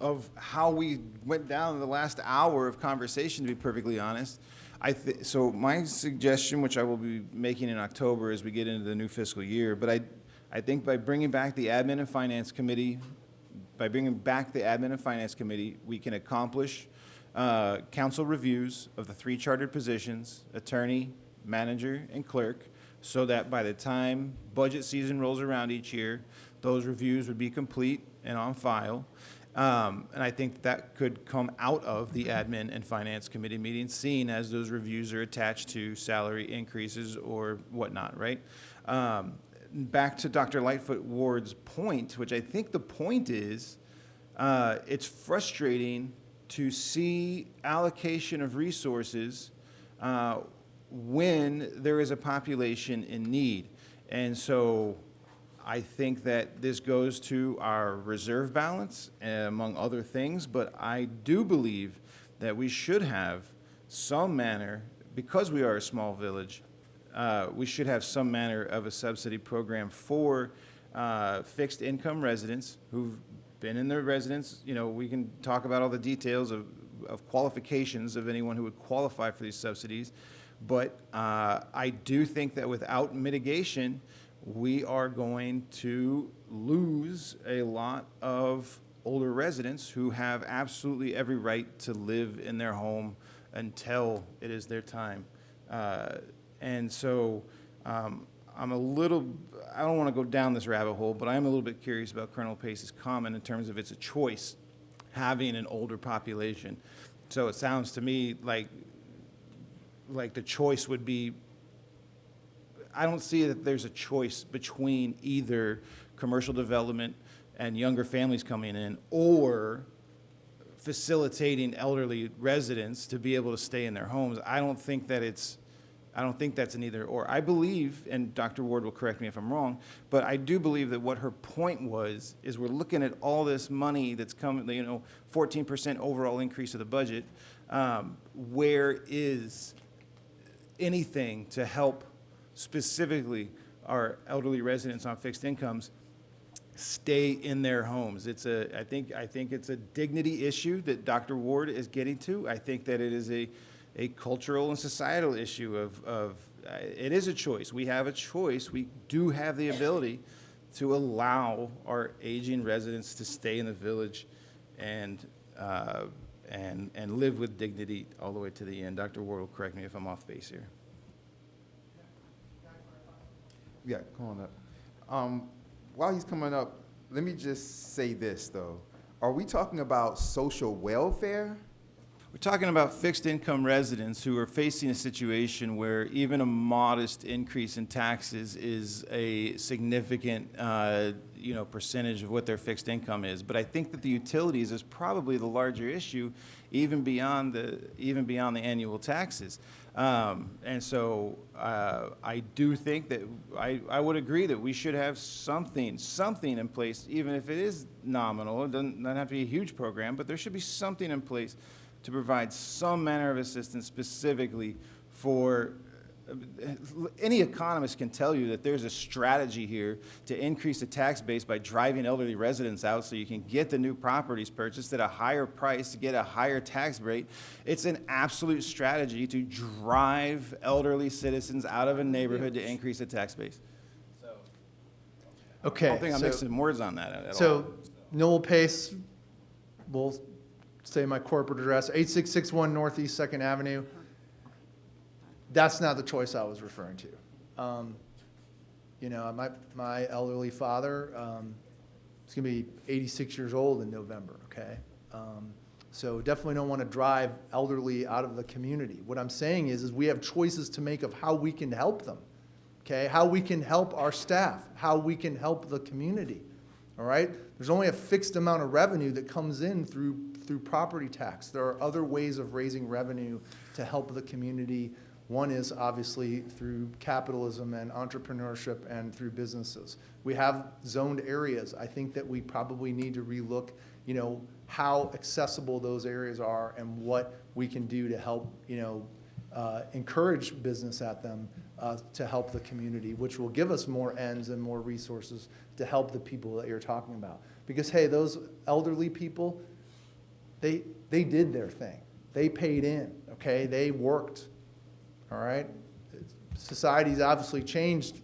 of how we went down the last hour of conversation, to be perfectly honest. So my suggestion, which I will be making in October as we get into the new fiscal year, but I think by bringing back the Admin and Finance Committee, we can accomplish council reviews of the 3 chartered positions, attorney, manager, and clerk, so that by the time budget season rolls around each year, those reviews would be complete and on file. And I think that could come out of the Admin and Finance Committee meetings, seeing as those reviews are attached to salary increases or whatnot, right? Back to Dr. Lightfoot Ward's point, which I think the point is, it's frustrating to see allocation of resources when there is a population in need. And so I think that this goes to our reserve balance, among other things, but I do believe that we should have some manner, because we are a small village, we should have some manner of a subsidy program for fixed income residents who've been in their residence. You know, we can talk about all the details of qualifications of anyone who would qualify for these subsidies, but I do think that without mitigation, we are going to lose a lot of older residents who have absolutely every right to live in their home until it is their time. And so I'm I don't want to go down this rabbit hole, but I am a little bit curious about Colonel Pace's comment in terms of it's a choice having an older population. So it sounds to me like the choice would be, I don't see that there's a choice between either commercial development and younger families coming in or facilitating elderly residents to be able to stay in their homes. I don't think that's an either or. I believe, and Dr. Ward will correct me if I'm wrong, but I do believe that what her point was is we're looking at all this money that's coming, 14% overall increase of the budget. Where is anything to help specifically our elderly residents on fixed incomes stay in their homes? I think it's a dignity issue that Dr. Ward is getting to. I think that it is a cultural and societal issue of it is a choice. We have a choice. We do have the ability to allow our aging residents to stay in the village and live with dignity all the way to the end. Dr. Ward will correct me if I'm off base here. Yeah, come on up. While he's coming up, let me just say this, though. Are we talking about social welfare? We're talking about fixed income residents who are facing a situation where even a modest increase in taxes is a significant percentage of what their fixed income is. But I think that the utilities is probably the larger issue, even beyond the annual taxes. And so I do think that I would agree that we should have something in place, even if it is nominal. It doesn't have to be a huge program, but there should be something in place to provide some manner of assistance specifically for, any economist can tell you that there's a strategy here to increase the tax base by driving elderly residents out so you can get the new properties purchased at a higher price to get a higher tax rate. It's an absolute strategy to drive elderly citizens out of a neighborhood to increase the tax base. Okay. I don't think I'm mixing words on that at all. So Noel Pace, we'll say my corporate address, 8661 Northeast 2nd Avenue. That's not the choice I was referring to. My elderly father is going to be 86 years old in November, okay? So definitely don't want to drive elderly out of the community. What I'm saying is we have choices to make of how we can help them, okay? How we can help our staff, how we can help the community, all right? There's only a fixed amount of revenue that comes in through property tax. There are other ways of raising revenue to help the community. One is obviously through capitalism and entrepreneurship and through businesses. We have zoned areas. I think that we probably need to relook, how accessible those areas are and what we can do to help, encourage business at them to help the community, which will give us more ends and more resources to help the people that you're talking about. Because, hey, those elderly people, they did their thing. They paid in, okay? They worked, all right? Society's obviously changed,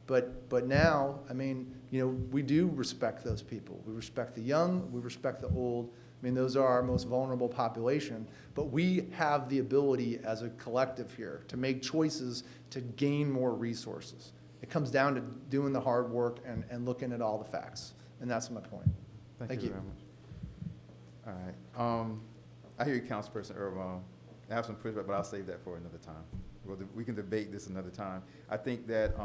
but now, we do respect those people. We respect the young, we respect the old. Those are our most vulnerable population, but we have the ability as a collective here to make choices to gain more resources. It comes down to doing the hard work and looking at all the facts, and that's my point. Thank you. Very much. All right. I hear you, Councilperson Erba. I have some pushback, but I'll save that for another time. We can debate this another time. I think that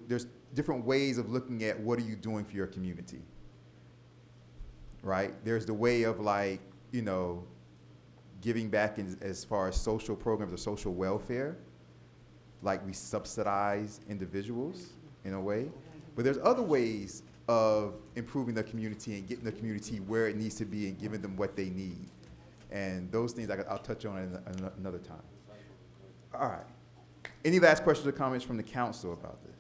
there's different ways of looking at what are you doing for your community, right? There's the way of giving back as far as social programs or social welfare, like we subsidize individuals in a way. But there's other ways of improving the community and getting the community where it needs to be and giving them what they need. And those things I'll touch on another time. All right. Any last questions or comments from the council about this?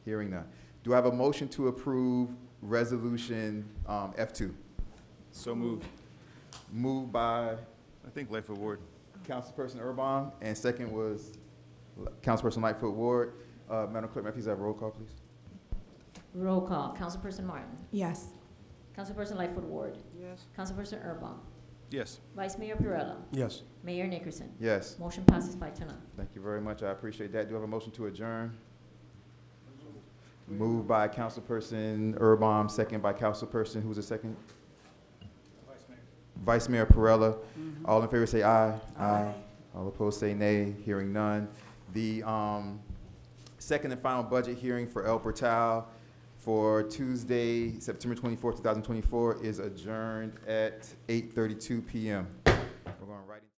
Hearing none. Do I have a motion to approve resolution F2? So moved. Moved by I think Lightfoot Ward. Councilperson Urban, and second was Councilperson Lightfoot Ward. Madam Clerk, may I please have a roll call, please? Roll call. Councilperson Martin. Yes. Councilperson Lightfoot Ward. Yes. Councilperson Urban. Yes. Vice Mayor Perella. Yes. Mayor Nickerson. Yes. Motion passes 5-0. Thank you very much. I appreciate that. Do I have a motion to adjourn? Moved by Councilperson Urban, second by Councilperson, who's the second? Vice Mayor Perella. All in favor say aye. Aye. All opposed say nay. Hearing none. The second and final budget hearing for El Portal for Tuesday, September 24th, 2024 is adjourned at 8:32 p.m. We're going right into